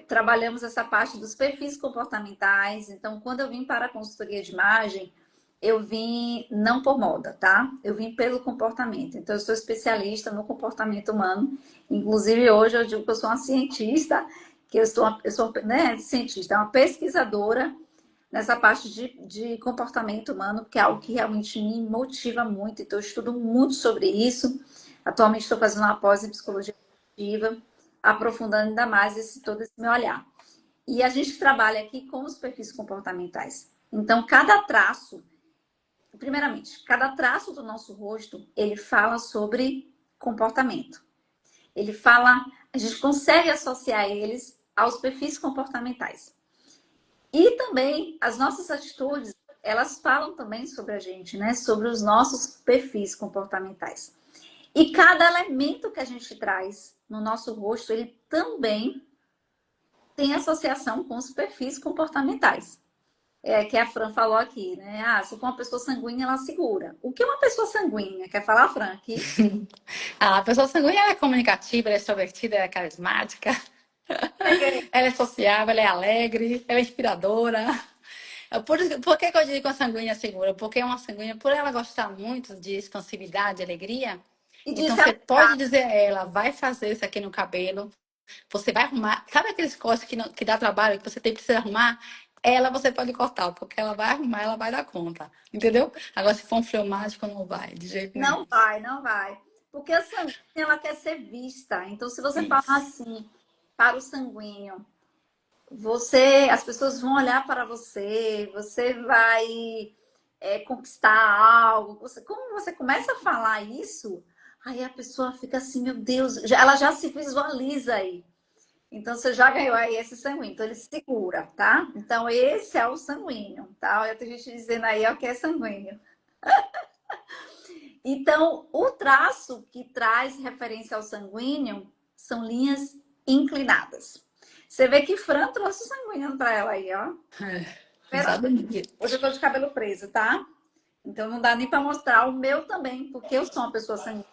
Trabalhamos essa parte dos perfis comportamentais. Então, quando eu vim para a consultoria de imagem, eu vim não por moda, tá? Eu vim pelo comportamento. Então, eu sou especialista no comportamento humano. Inclusive, hoje eu digo que eu sou uma cientista, que eu sou né, cientista, uma pesquisadora nessa parte de comportamento humano, que é algo que realmente me motiva muito. Então, eu estudo muito sobre isso. Atualmente, estou fazendo uma pós em psicologia positiva, aprofundando ainda mais todo esse meu olhar. E a gente trabalha aqui com os perfis comportamentais. Então, cada traço, primeiramente, cada traço do nosso rosto, ele fala sobre comportamento. Ele fala, a gente consegue associar eles aos perfis comportamentais. E também as nossas atitudes, elas falam também sobre a gente, né? Sobre os nossos perfis comportamentais. E cada elemento que a gente traz no nosso rosto, ele também tem associação com os perfis comportamentais. Que a Fran falou aqui, né? Ah, se for uma pessoa sanguínea, ela segura. O que é uma pessoa sanguínea? Quer falar, Fran, aqui? A pessoa sanguínea ela é comunicativa, ela é extrovertida, ela é carismática, ela é sociável, ela é alegre, ela é inspiradora. Por que que eu digo que a sanguínea é segura? Porque uma sanguínea, por ela gostar muito de expansividade, alegria, E então disse você ela, pode dizer a ela, vai fazer isso aqui no cabelo, você vai arrumar. Sabe aqueles cortes que dá trabalho, que você tem precisa arrumar? Ela você pode cortar, porque ela vai arrumar, ela vai dar conta. Entendeu? Agora, se for um fleumático, não vai, de jeito nenhum. não vai, não vai. Porque a sanguínea, ela quer ser vista. Então, se você falar Isso. assim para o sanguíneo, as pessoas vão olhar para você, você vai conquistar algo. Como você começa a falar isso, aí a pessoa fica assim, meu Deus, ela já se visualiza aí. Então, você já ganhou aí esse sanguíneo. Então, ele segura, tá? Então, esse é o sanguíneo, tá? Olha, tem gente dizendo aí, ó, que é sanguíneo. Então, o traço que traz referência ao sanguíneo são linhas inclinadas. Você vê que Fran trouxe o sanguíneo para ela aí, ó. É, Pera- exatamente. Hoje eu tô de cabelo preso, tá? Então não dá nem para mostrar o meu também, porque eu sou uma pessoa sanguínea.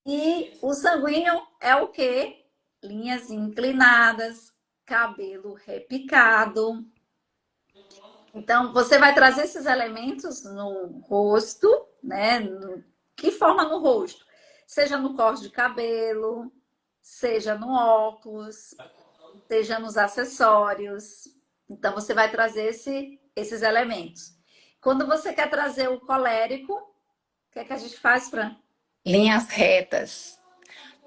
E o sanguíneo é o quê? Linhas inclinadas, cabelo repicado. Então, você vai trazer esses elementos no rosto, né? Que forma no rosto? Seja no corte de cabelo, seja no óculos, seja nos acessórios. Então, você vai trazer esses elementos. Quando você quer trazer o colérico, o que é que a gente faz, Fran? Linhas retas.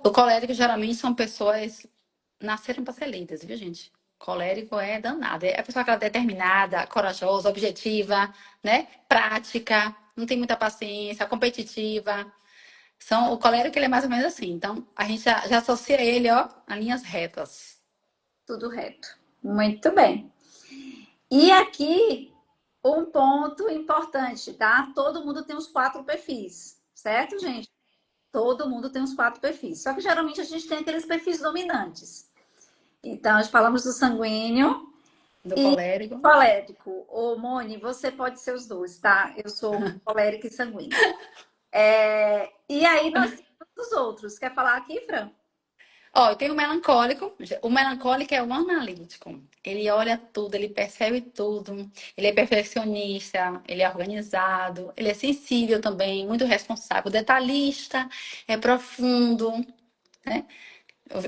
O colérico geralmente são pessoas nasceram para ser líderes, viu, gente? Colérico é danado. É a pessoa que é determinada, corajosa, objetiva, né? Prática, não tem muita paciência, competitiva. O colérico ele é mais ou menos assim. Então, a gente já associa ele, ó, a linhas retas. Tudo reto. Muito bem. E aqui, um ponto importante, tá? Todo mundo tem os 4 perfis, certo, gente? Todo mundo tem os 4 perfis. Só que geralmente a gente tem aqueles perfis dominantes. Então, nós falamos do sanguíneo Do e colérico. colérico. Ô, Moni, você pode ser os dois, tá? Eu sou colérica e sanguínea. E aí nós temos os outros. Quer falar aqui, Fran? Ó, eu tenho o melancólico. O melancólico é o analítico. Ele olha tudo, ele percebe tudo. Ele é perfeccionista, ele é organizado, ele é sensível também, muito responsável, detalhista, é profundo, né?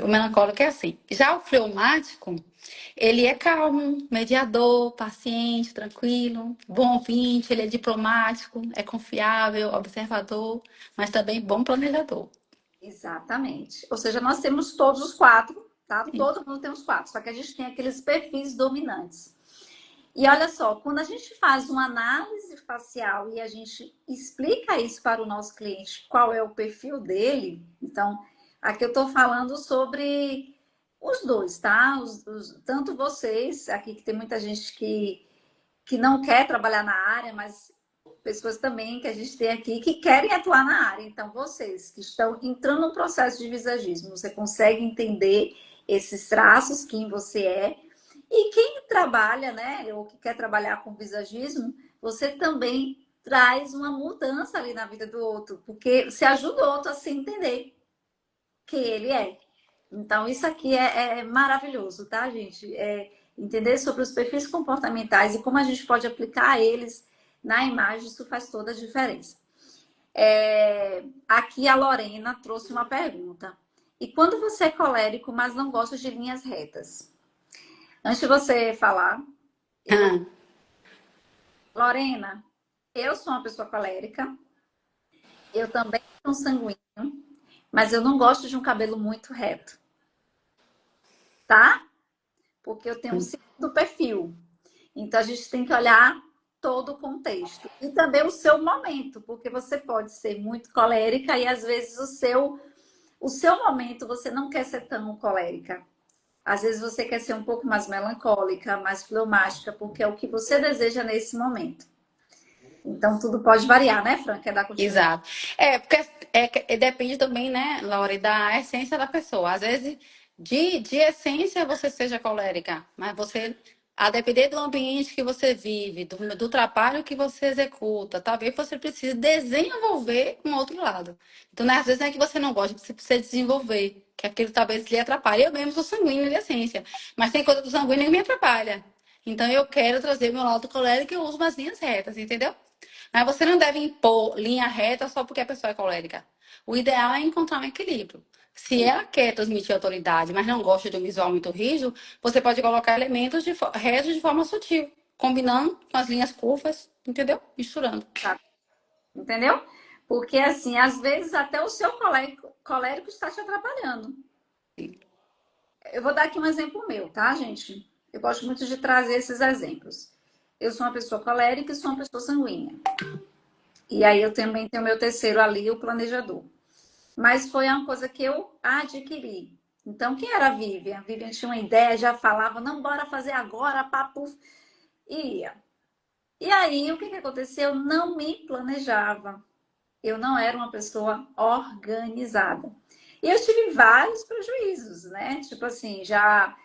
O melancólico é assim. Já o fleumático, ele é calmo, mediador, paciente, tranquilo, bom ouvinte, ele é diplomático, é confiável, observador, mas também bom planejador. Exatamente. Ou seja, nós temos todos os 4, tá? Todo mundo tem os 4, só que a gente tem aqueles perfis dominantes. E olha só, quando a gente faz uma análise facial e a gente explica isso para o nosso cliente, qual é o perfil dele, então, aqui eu estou falando sobre os dois, tá? Tanto vocês, aqui que tem muita gente que não quer trabalhar na área, mas pessoas também que a gente tem aqui que querem atuar na área. Então, vocês que estão entrando no processo de visagismo, você consegue entender esses traços, quem você é. E quem trabalha, né, ou que quer trabalhar com visagismo, você também traz uma mudança ali na vida do outro, porque você ajuda o outro a se entender quem ele é. Então, isso aqui é maravilhoso, tá, gente? Entender sobre os perfis comportamentais e como a gente pode aplicar eles na imagem, isso faz toda a diferença. Aqui a Lorena trouxe uma pergunta. E quando você é colérico, mas não gosta de linhas retas? Antes de você falar, eu vou... Ah, Lorena, eu sou uma pessoa colérica, eu também sou sanguíneo, mas eu não gosto de um cabelo muito reto, tá? porque eu tenho um segundo perfil. Então, a gente tem que olhar todo o contexto. E também o seu momento, porque você pode ser muito colérica e, às vezes, o seu momento você não quer ser tão colérica. Às vezes, você quer ser um pouco mais melancólica, mais fleumática, porque é o que você deseja nesse momento. Então, tudo pode variar, né, Fran? Quer dar continuidade? Exato. Porque depende também, né, Laura, da essência da pessoa. Às vezes, de essência, você seja colérica, mas você, a depender do ambiente que você vive, do trabalho que você executa, talvez você precise desenvolver um outro lado. Então, né, às vezes não é que você não gosta, você precisa desenvolver, que aquilo talvez lhe atrapalhe. Eu mesmo sou sanguínea de essência, mas tem coisa do sanguíneo que me atrapalha. Então, eu quero trazer meu lado colérico e eu uso umas linhas retas, entendeu? Mas você não deve impor linha reta só porque a pessoa é colérica. O ideal é encontrar um equilíbrio. Se ela quer transmitir autoridade, mas não gosta de um visual muito rígido, você pode colocar elementos retos de forma sutil, combinando com as linhas curvas, entendeu? Misturando. Tá. Entendeu? Porque, assim, às vezes até o seu colérico está te atrapalhando. Eu vou dar aqui um exemplo meu, tá, gente? Eu gosto muito de trazer esses exemplos. Eu sou uma pessoa colérica e sou uma pessoa sanguínea. E aí eu também tenho o meu terceiro ali, o planejador. Mas foi uma coisa que eu adquiri. Então, quem era a Vivian? A Vivian tinha uma ideia, já falava, não, bora fazer agora, papo. E ia. E aí, o que aconteceu? Eu não me planejava. Eu não era uma pessoa organizada. E eu tive vários prejuízos, né? Tipo assim, já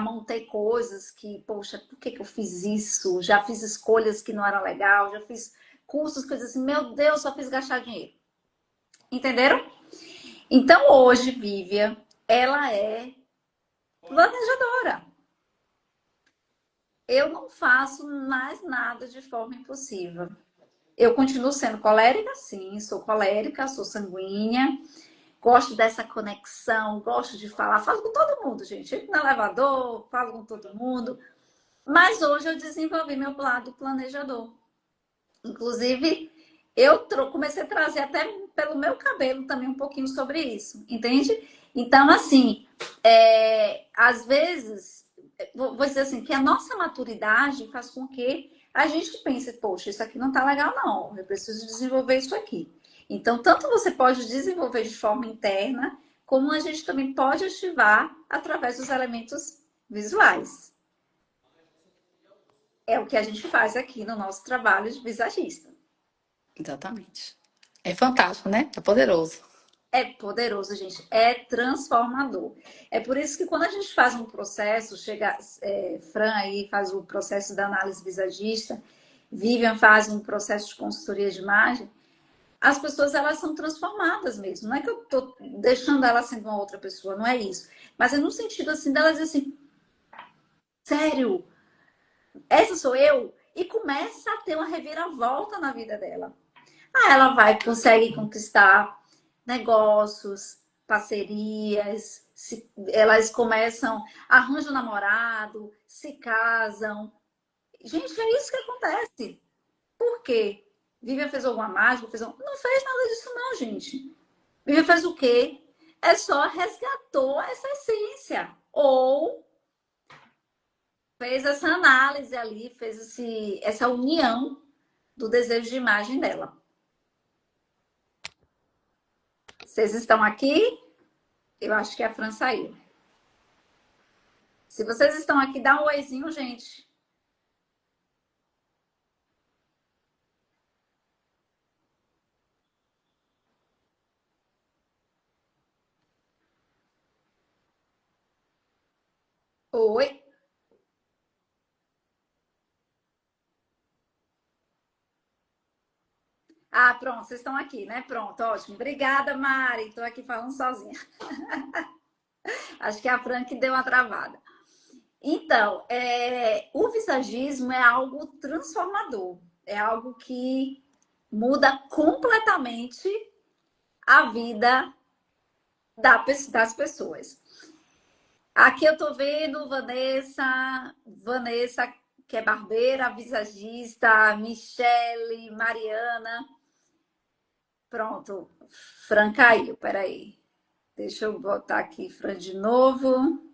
montei coisas que, poxa, por que eu fiz isso? Já fiz escolhas que não eram legal, já fiz cursos, coisas assim, meu Deus, só fiz gastar dinheiro. Entenderam? Então hoje, Vivian, ela é planejadora. Eu não faço mais nada de forma impulsiva. Eu continuo sendo colérica, sim, sou colérica, sou sanguínea. Gosto dessa conexão, gosto de falar, falo com todo mundo, gente. Entro no elevador, falo com todo mundo. Mas hoje eu desenvolvi meu lado planejador. Inclusive, eu comecei a trazer até pelo meu cabelo também um pouquinho sobre isso, entende? Então, assim, às vezes, vou dizer assim, que a nossa maturidade faz com que a gente pense, poxa, isso aqui não tá legal, não. Eu preciso desenvolver isso aqui. Então, tanto você pode desenvolver de forma interna, como a gente também pode ativar através dos elementos visuais. É o que a gente faz aqui no nosso trabalho de visagista. Exatamente. É fantástico, né? É poderoso. É poderoso, gente. É transformador. É por isso que quando a gente faz um processo, chega Fran aí faz o processo da análise visagista, Vivian faz um processo de consultoria de imagem, as pessoas elas são transformadas mesmo. Não é que eu estou deixando ela sendo uma outra pessoa, não é isso. Mas é no sentido assim delas dizer assim, sério, essa sou eu? E começa a ter uma reviravolta na vida dela. Ah, ela consegue conquistar negócios, parcerias, elas começam, arranjam um namorado, se casam. Gente, é isso que acontece. Por quê? Vivian fez alguma mágica? Não fez nada disso, não, gente. Vivian fez o quê? É só resgatou essa essência. Ou fez essa análise ali, fez essa união do desejo de imagem dela. Vocês estão aqui? Eu acho que a Fran saiu. Se vocês estão aqui, dá um oizinho, gente. Oi. Ah, pronto, vocês estão aqui, né? Pronto, ótimo. Obrigada, Mari. Estou aqui falando sozinha. Acho que a Fran que deu uma travada. Então, o visagismo é algo transformador. É algo que muda completamente a vida das pessoas. Aqui eu tô vendo Vanessa, que é barbeira, visagista, Michele, Mariana. Pronto, Fran caiu, peraí. Deixa eu botar aqui Fran de novo.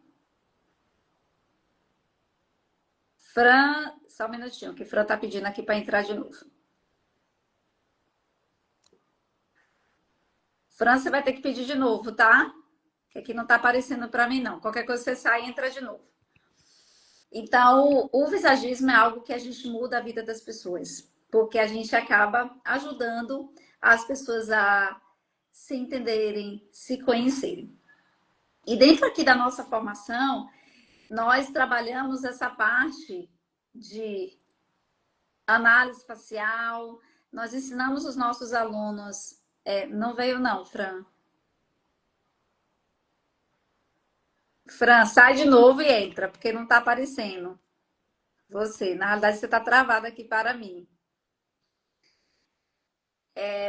Fran, só um minutinho, que Fran tá pedindo aqui para entrar de novo. Fran, você vai ter que pedir de novo, tá? Que aqui não tá aparecendo para mim, não. Qualquer coisa você sai e entra de novo. Então, o visagismo é algo que a gente muda a vida das pessoas, porque a gente acaba ajudando as pessoas a se entenderem, se conhecerem. E dentro aqui da nossa formação, nós trabalhamos essa parte de análise facial, nós ensinamos os nossos alunos. Não veio, não, Fran. Fran, sai de novo e entra, porque não está aparecendo. Você, na realidade, você está travada aqui para mim.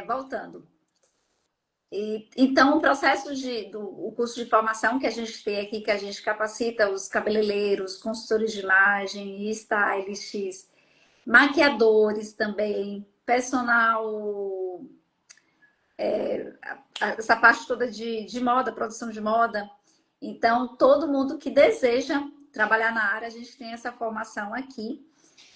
Voltando. Então, o processo o curso de formação que a gente tem aqui, que a gente capacita os cabeleireiros, consultores de imagem, stylists, maquiadores também, personal, essa parte toda de moda, produção de moda. Então, todo mundo que deseja trabalhar na área, a gente tem essa formação aqui.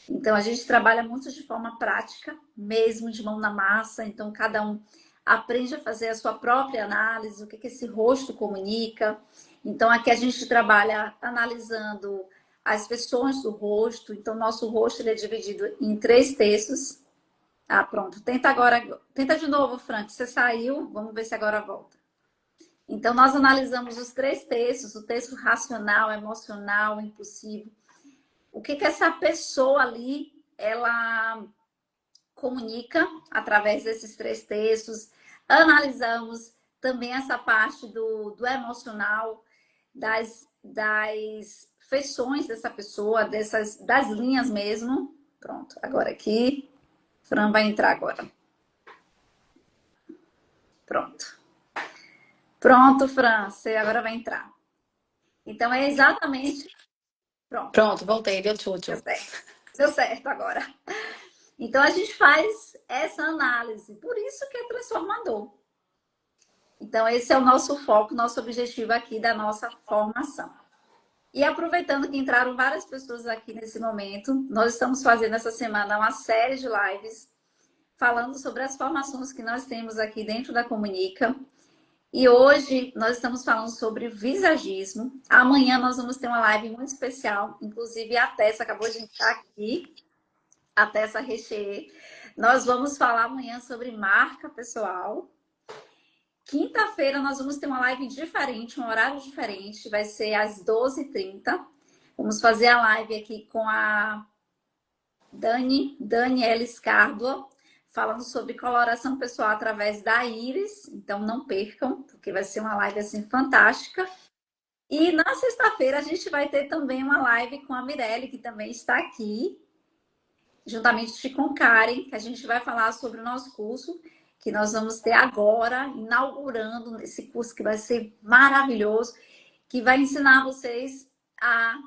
Então, a gente trabalha muito de forma prática, mesmo de mão na massa. Então, cada um aprende a fazer a sua própria análise, o que esse rosto comunica. Então, aqui a gente trabalha analisando as feições do rosto. Então, nosso rosto ele é dividido em 3 terços. Ah, pronto. Tenta agora. Tenta de novo, Frank. Você saiu. Vamos ver se agora volta. Então, nós analisamos os 3 terços, o terço racional, emocional, impulsivo. O que essa pessoa ali, ela comunica através desses 3 terços. Analisamos também essa parte do emocional, das feições dessa pessoa, das linhas mesmo. Pronto, agora aqui, Fran vai entrar agora. Pronto. Pronto, Fran, você agora vai entrar. Então, é exatamente... Pronto, voltei, deu tchau. Deu certo agora. Então, a gente faz essa análise. Por isso que é transformador. Então, esse é o nosso foco, nosso objetivo aqui da nossa formação. E aproveitando que entraram várias pessoas aqui nesse momento, nós estamos fazendo essa semana uma série de lives falando sobre as formações que nós temos aqui dentro da Comunica. E hoje nós estamos falando sobre visagismo. Amanhã nós vamos ter uma live muito especial. Inclusive a Tessa acabou de entrar aqui. A Tessa Recheê. Nós vamos falar amanhã sobre marca pessoal. Quinta-feira nós vamos ter uma live diferente, um horário diferente. Vai ser às 12h30. Vamos fazer a live aqui com a Daniela Escárdua, falando sobre coloração pessoal através da íris. Então não percam, porque vai ser uma live assim fantástica. E na sexta-feira a gente vai ter também uma live com a Mirelle, que também está aqui, juntamente com Karen, que a gente vai falar sobre o nosso curso, que nós vamos ter agora, inaugurando esse curso que vai ser maravilhoso, que vai ensinar vocês a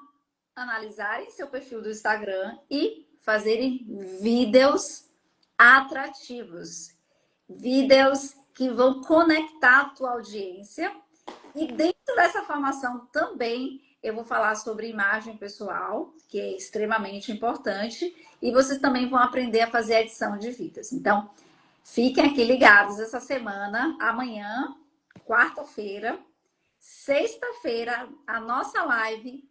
analisarem seu perfil do Instagram e fazerem vídeos atrativos. Vídeos que vão conectar a tua audiência. E dentro dessa formação também eu vou falar sobre imagem pessoal, que é extremamente importante. E vocês também vão aprender a fazer a edição de vídeos. Então, fiquem aqui ligados essa semana. Amanhã, quarta-feira, sexta-feira, a nossa live,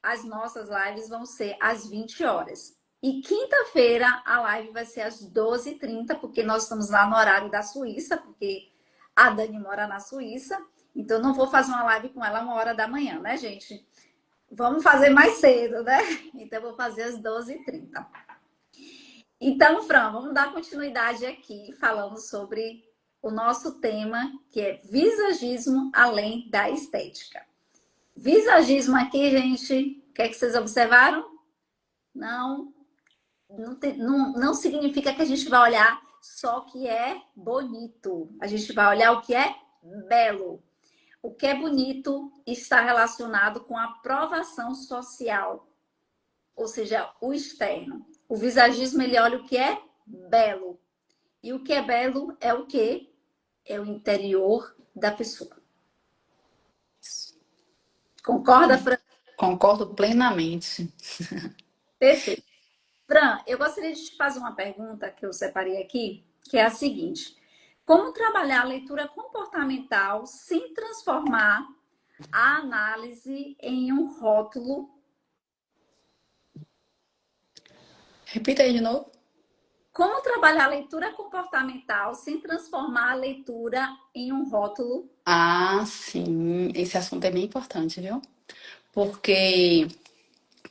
as nossas lives vão ser às 20 horas. E quinta-feira a live vai ser às 12h30, porque nós estamos lá no horário da Suíça, porque a Dani mora na Suíça. Então, não vou fazer uma live com ela 1h da manhã, né, gente? Vamos fazer mais cedo, né? Então, eu vou fazer às 12h30. Então, Fran, vamos dar continuidade aqui, falando sobre o nosso tema, que é visagismo além da estética. Visagismo aqui, gente, o que é que vocês observaram? Não significa que a gente vai olhar só o que é bonito. A gente vai olhar o que é belo. O que é bonito está relacionado com a aprovação social, ou seja, o externo. O visagismo, ele olha o que é belo. E o que é belo é o quê? É o interior da pessoa. Concorda, Fran? Concordo plenamente. Perfeito. Fran, eu gostaria de te fazer uma pergunta que eu separei aqui, que é a seguinte: como trabalhar a leitura comportamental sem transformar a análise em um rótulo? Repita aí de novo. Como trabalhar a leitura comportamental sem transformar a leitura em um rótulo? Ah, sim, esse assunto é bem importante, viu? Porque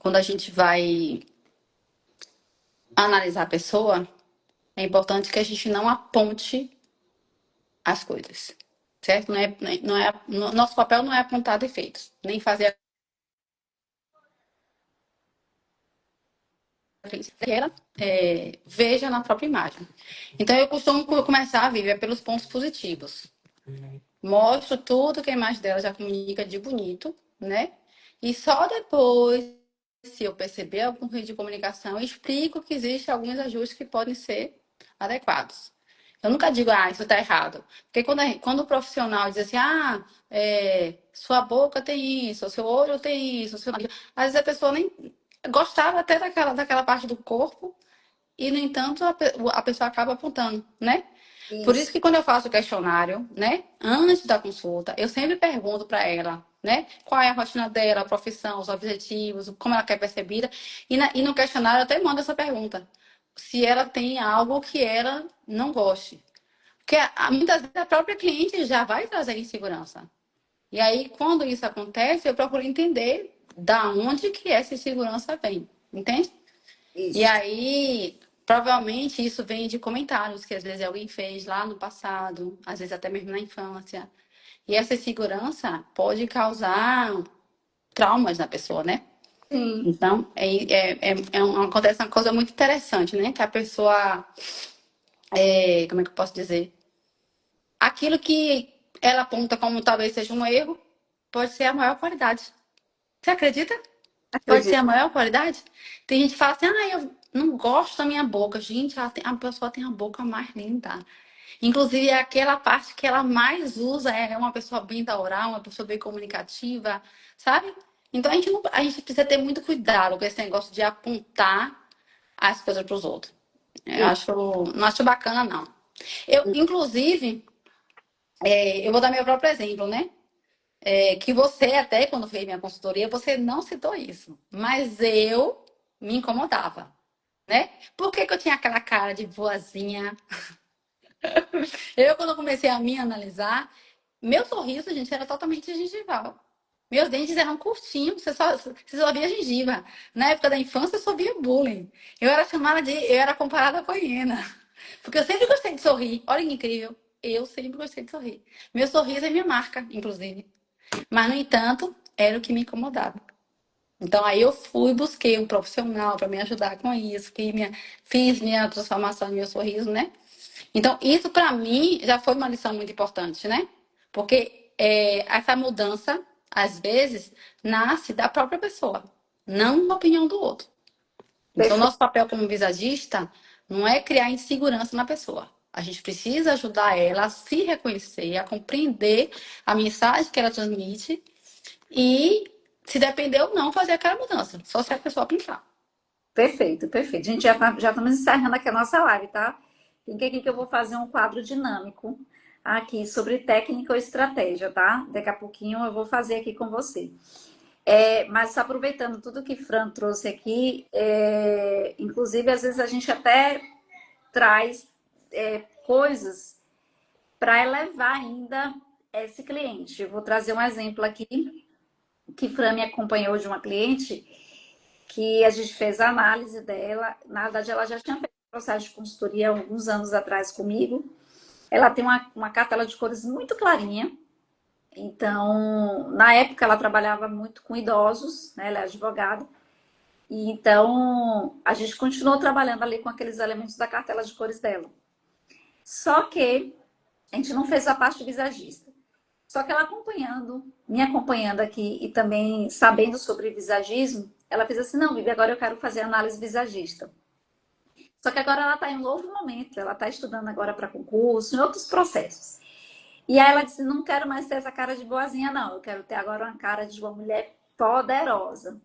quando a gente vai analisar a pessoa, é importante que a gente não aponte as coisas, certo? Nosso papel não é apontar defeitos, nem fazer que ela veja na própria imagem. Então, eu costumo começar a viver pelos pontos positivos. Mostro tudo que a imagem dela já comunica de bonito, né? E só depois, se eu perceber algum ruído de comunicação, eu explico que existem alguns ajustes que podem ser adequados. Eu nunca digo, isso está errado. Porque quando o profissional diz assim, sua boca tem isso, seu olho tem isso, às vezes a pessoa nem gostava até daquela parte do corpo e, no entanto, a pessoa acaba apontando, né? Por Isso. isso que quando eu faço o questionário, né, antes da consulta, eu sempre pergunto para ela, né, qual é a rotina dela, a profissão, os objetivos, como ela quer percebida. E no questionário eu até mando essa pergunta, se ela tem algo que ela não goste. Porque muitas vezes a própria cliente já vai trazer insegurança. E aí, quando isso acontece, eu procuro entender da onde que essa insegurança vem, entende? E Isso. aí, provavelmente isso vem de comentários que às vezes alguém fez lá no passado, às vezes até mesmo na infância. E essa insegurança pode causar traumas na pessoa, né? Sim. Então, acontece uma coisa muito interessante, né? Que a pessoa, como é que eu posso dizer? Aquilo que ela aponta como talvez seja um erro, pode ser a maior qualidade. Você acredita? Pode ser Acredito. a maior qualidade? Tem gente que fala assim, eu não gosto da minha boca. Gente, a pessoa tem a boca mais linda. Inclusive, é aquela parte que ela mais usa é uma pessoa bem da oral, uma pessoa bem comunicativa, sabe? Então, a gente precisa ter muito cuidado com esse negócio de apontar as coisas para os outros. Não acho bacana, não. Inclusive, eu vou dar meu próprio exemplo, né? Que você, até quando fez minha consultoria, você não citou isso. Mas eu me incomodava, né? Por que que eu tinha aquela cara de boazinha? Quando comecei a me analisar, meu sorriso, gente, era totalmente gengival. Meus dentes eram curtinhos, você só via gengiva. Na época da infância, eu só via bullying. Eu era comparada com a hiena. Porque eu sempre gostei de sorrir. Olha que incrível. Eu sempre gostei de sorrir. Meu sorriso é minha marca, inclusive. Mas, no entanto, era o que me incomodava. Então, aí eu fui, busquei um profissional para me ajudar com isso, fiz minha transformação em meu sorriso, né? Então, isso para mim já foi uma lição muito importante, né? Porque essa mudança, às vezes, nasce da própria pessoa, não da opinião do outro. Então, Perfeito. nosso papel como visagista não é criar insegurança na pessoa. A gente precisa ajudar ela a se reconhecer, a compreender a mensagem que ela transmite e, se depender ou não, fazer aquela mudança. Só se a pessoa pensar. Perfeito, perfeito. A gente já estamos encerrando aqui a nossa live, tá? Tem que aqui que eu vou fazer um quadro dinâmico aqui sobre técnica ou estratégia, tá? Daqui a pouquinho eu vou fazer aqui com você. Mas aproveitando tudo que Fran trouxe aqui, inclusive às vezes a gente até traz coisas para elevar ainda esse cliente. Eu vou trazer um exemplo aqui que Fran me acompanhou de uma cliente que a gente fez a análise dela. Na verdade, ela já tinha feito um processo de consultoria alguns anos atrás comigo. Ela tem uma cartela de cores muito clarinha. Então, na época, ela trabalhava muito com idosos, né? Ela é advogada. E então, a gente continuou trabalhando ali com aqueles elementos da cartela de cores dela. Só que a gente não fez a parte visagista. Só que ela acompanhando, me acompanhando aqui e também sabendo sobre visagismo, ela fez assim: não, Vivi, agora eu quero fazer análise visagista. Só que agora ela está em um novo momento, ela está estudando agora para concurso, em outros processos. E aí ela disse: não quero mais ter essa cara de boazinha, não. Eu quero ter agora uma cara de uma mulher poderosa.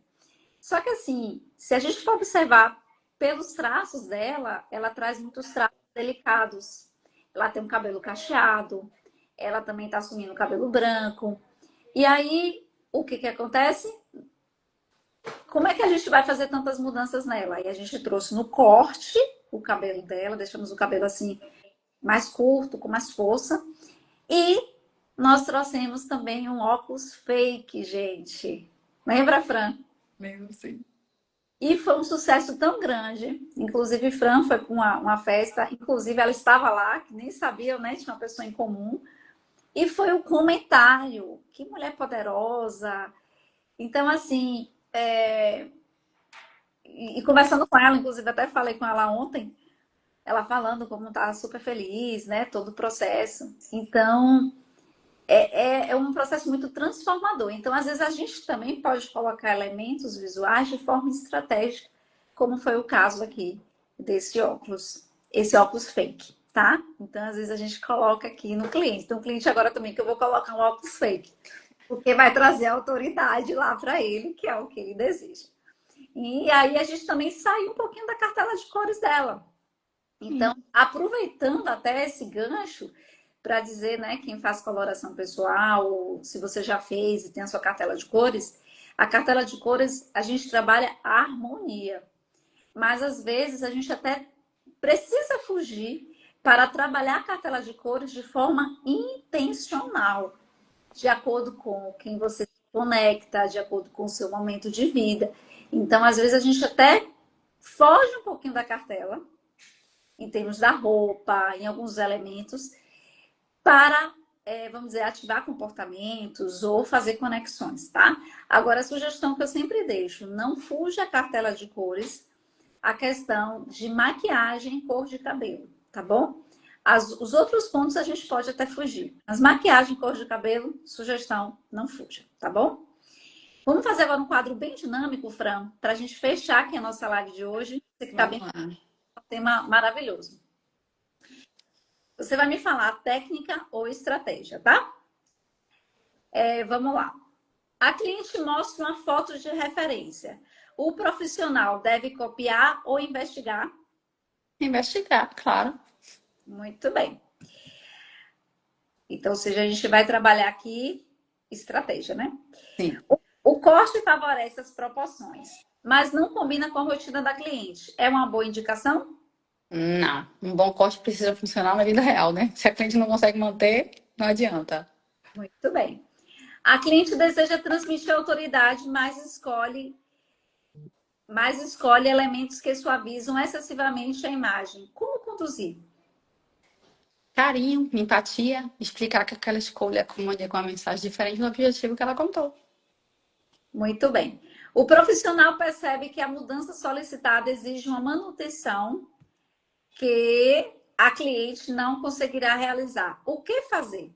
Só que assim, se a gente for observar pelos traços dela, ela traz muitos traços delicados. Ela tem um cabelo cacheado, ela também está assumindo o cabelo branco. E aí, o que que acontece? Como é que a gente vai fazer tantas mudanças nela? E a gente trouxe no corte o cabelo dela, deixamos o cabelo assim mais curto, com mais força. E nós trouxemos também um óculos fake, gente. Lembra, Fran? Mesmo sim. E foi um sucesso tão grande. Inclusive, Fran foi para uma festa, inclusive ela estava lá, que nem sabia, né? Tinha uma pessoa em comum. E foi o comentário. Que mulher poderosa. Então, assim, e conversando com ela, inclusive até falei com ela ontem, ela falando como tá super feliz, né? Todo o processo. Então, é um processo muito transformador. Então, às vezes, a gente também pode colocar elementos visuais de forma estratégica, como foi o caso aqui desse óculos, esse óculos fake, tá? Então, às vezes, a gente coloca aqui no cliente. Então, o cliente agora também que eu vou colocar um óculos fake, porque vai trazer autoridade lá para ele, que é o que ele deseja. E aí, a gente também sai um pouquinho da cartela de cores dela. Então, aproveitando até esse gancho, para dizer, né, quem faz coloração pessoal, ou se você já fez e tem a sua cartela de cores, a cartela de cores a gente trabalha a harmonia, mas às vezes a gente até precisa fugir para trabalhar a cartela de cores de forma intencional, de acordo com quem você se conecta, de acordo com o seu momento de vida. Então, às vezes a gente até foge um pouquinho da cartela, em termos da roupa, em alguns elementos, para, vamos dizer, ativar comportamentos ou fazer conexões, tá? Agora, a sugestão que eu sempre deixo, não fuja a cartela de cores, a questão de maquiagem, cor de cabelo, tá bom? Os outros pontos a gente pode até fugir. Mas maquiagem, cor de cabelo, sugestão, não fuja, tá bom? Vamos fazer agora um quadro bem dinâmico, Fran, para a gente fechar aqui a nossa live de hoje. Você que está Vamos bem, lá. um tema maravilhoso. Você vai me falar técnica ou estratégia, tá? Vamos lá. A cliente mostra uma foto de referência. O profissional deve copiar ou investigar? Investigar, claro. Muito bem. Então, ou seja, a gente vai trabalhar aqui estratégia, né? Sim. O corte favorece as proporções, mas não combina com a rotina da cliente. É uma boa indicação? Não. Um bom corte precisa funcionar na vida real, né? Se a cliente não consegue manter, não adianta. Muito bem. A cliente deseja transmitir autoridade, mas escolhe elementos que suavizam excessivamente a imagem. Como conduzir? Carinho, empatia, explicar que aquela escolha comunica com uma mensagem diferente do objetivo que ela contou. Muito bem. O profissional percebe que a mudança solicitada exige uma manutenção que a cliente não conseguirá realizar. O que fazer?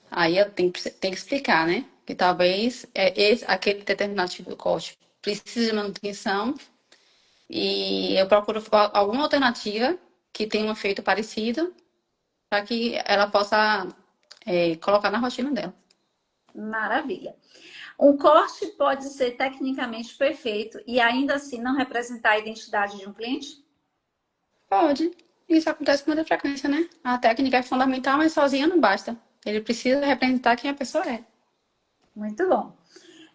Aí eu tenho que explicar, né? Que talvez aquele determinado tipo de corte precise de manutenção e eu procuro alguma alternativa que tenha um efeito parecido para que ela possa colocar na rotina dela. Maravilha. Um corte pode ser tecnicamente perfeito e ainda assim não representar a identidade de um cliente? Pode. Isso acontece com muita frequência, né? A técnica é fundamental, mas sozinha não basta. Ele precisa representar quem a pessoa é. Muito bom.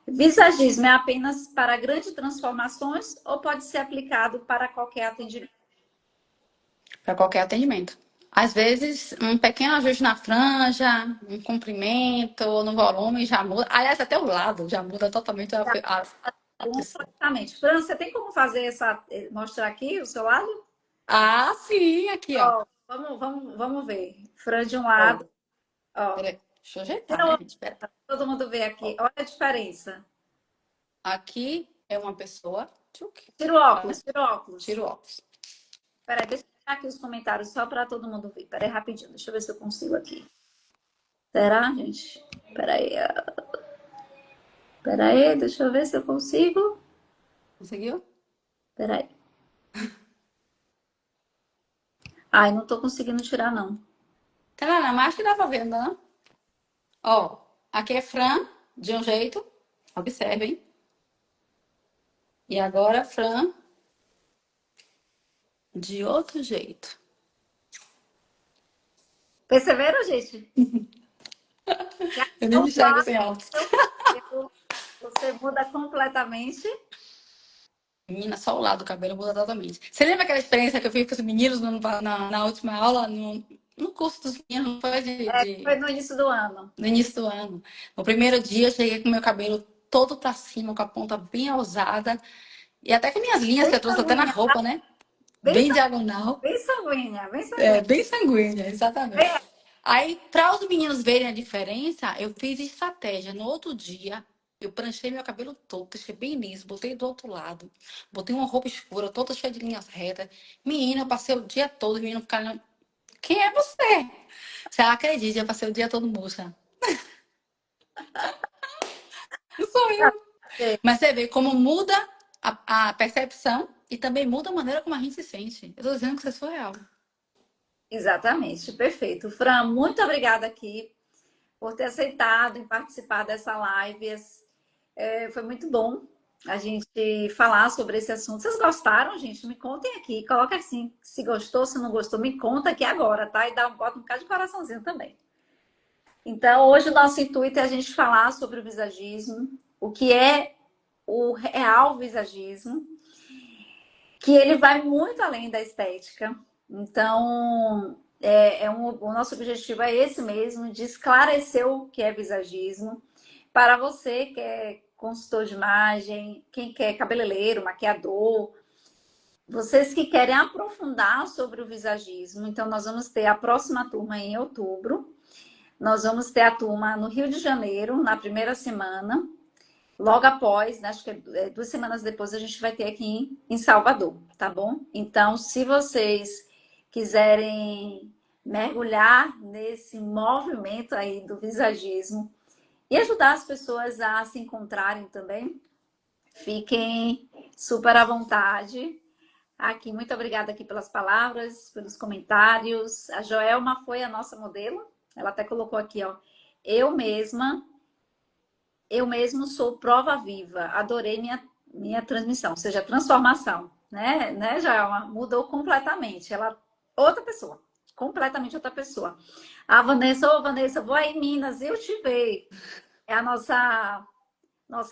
Visagismo é apenas para grandes transformações ou pode ser aplicado para qualquer atendimento? Para qualquer atendimento. Às vezes, um pequeno ajuste na franja, um comprimento ou no volume já muda. Aliás, até o lado já muda totalmente a pessoa. Completamente. Fran, você tem como fazer mostrar aqui o seu lado? Ah, sim, aqui, ó. Ó, vamos ver. Fran de um Ó, lado, ó. peraí, deixa eu ajeitar, Tira o né, óculos, gente? Pera. todo mundo vê Ó, aqui. Olha a diferença. aqui é uma pessoa. Tchuc, Tira o né? óculos, tira o óculos. Tira o óculos. Peraí, deixa eu tirar aqui os comentários só para todo mundo ver. Peraí, rapidinho. Deixa eu ver se eu consigo aqui. Será, gente? Peraí. Peraí, deixa eu ver se eu consigo. Conseguiu? Peraí. Ai, não tô conseguindo tirar, não. Tá, mas acho que dá pra ver, não dá, não? Ó, aqui é Fran, de um jeito. Observem. E agora, Fran, de outro jeito. Perceberam, gente? Que Eu nem ao me enxergo lado sem óculos. do cabelo, você muda completamente. Menina, só o lado do cabelo muda totalmente. Você lembra aquela experiência que eu fiz com os meninos na última aula, no curso dos meninos, não foi Foi no início do ano. no início do ano? No primeiro dia, eu cheguei com meu cabelo todo pra cima, com a ponta bem ousada. E até com minhas linhas, Bem que eu trouxe até na sanguínea, roupa, né? bem, Bem diagonal. bem sanguínea, bem É, sanguínea. bem sanguínea, exatamente. Bem, Aí, para os meninos verem a diferença, eu fiz estratégia. No outro dia, eu pranchei meu cabelo todo, deixei bem liso, botei do outro lado, botei uma roupa escura, toda cheia de linhas retas. Menina, eu passei o dia todo, os meninos ficaram. Quem é você? Você acredita, eu passei o dia todo murcha. Não sou eu. Mas você vê como muda a percepção e também muda a maneira como a gente se sente. Eu tô dizendo que você é surreal. exatamente, perfeito. Fran, muito obrigada aqui por ter aceitado em participar dessa live. Foi muito bom a gente falar sobre esse assunto. Vocês gostaram, gente? Me contem aqui. Coloca assim, se gostou, se não gostou, me conta aqui agora, tá? E bota um bocado de coraçãozinho também. Então, hoje o nosso intuito é a gente falar sobre o visagismo, o que é o real visagismo, que ele vai muito além da estética. Então, o nosso objetivo é esse mesmo, de esclarecer o que é visagismo. Para você que é consultor de imagem, quem quer cabeleireiro, maquiador, vocês que querem aprofundar sobre o visagismo, então nós vamos ter a próxima turma em outubro. Nós vamos ter a turma no Rio de Janeiro, na primeira semana. Logo após, né, acho que 2 semanas depois, a gente vai ter aqui em Salvador, tá bom? Então, se vocês quiserem mergulhar nesse movimento aí do visagismo e ajudar as pessoas a se encontrarem também, fiquem super à vontade. Aqui, muito obrigada aqui pelas palavras, pelos comentários. A Joelma foi a nossa modelo. Ela até colocou aqui, ó. Eu mesma eu mesmo sou prova viva, adorei minha transmissão, ou seja, transformação, né, Jaelma? Mudou completamente, ela, outra pessoa, completamente outra pessoa. A Vanessa, Vanessa, vou aí em Minas, eu te ver. É a nossa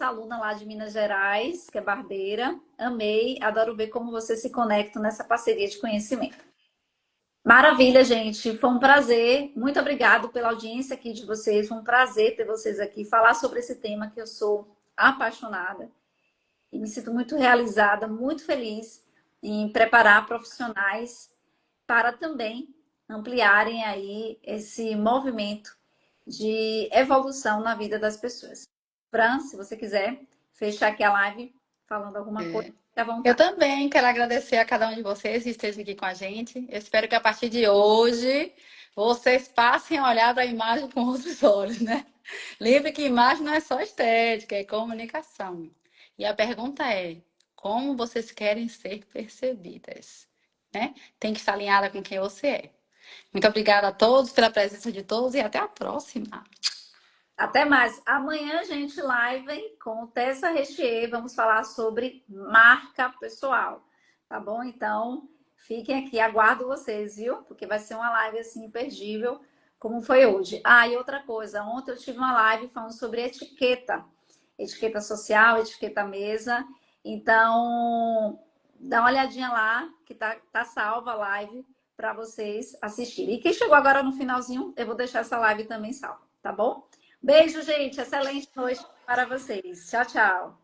aluna lá de Minas Gerais, que é barbeira, amei, adoro ver como vocês se conectam nessa parceria de conhecimento. Maravilha, gente. Foi um prazer. Muito obrigado pela audiência aqui de vocês. Foi um prazer ter vocês aqui, falar sobre esse tema que eu sou apaixonada e me sinto muito realizada, muito feliz em preparar profissionais para também ampliarem aí esse movimento de evolução na vida das pessoas. Fran, se você quiser fechar aqui a live falando alguma coisa, fique à Eu vontade. também quero agradecer a cada um de vocês que esteve aqui com a gente. Eu espero que a partir de hoje vocês passem a olhar para a imagem com outros olhos, né? Lembre que imagem não é só estética, é comunicação. E a pergunta é: como vocês querem ser percebidas? Né? Tem que estar alinhada com quem você é. Muito obrigada a todos pela presença de todos e até a próxima. Até mais. Amanhã, gente, live com Tessa Rechier. Vamos falar sobre marca pessoal. Tá bom? Então, fiquem aqui. Aguardo vocês, viu? Porque vai ser uma live assim imperdível, como foi hoje. Ah, e outra coisa. Ontem eu tive uma live falando sobre etiqueta. Etiqueta social, etiqueta mesa. Então, dá uma olhadinha lá, que tá salva a live para vocês assistirem. E quem chegou agora no finalzinho, eu vou deixar essa live também salva, tá bom? Beijo, gente. Excelente noite para vocês. Tchau, tchau.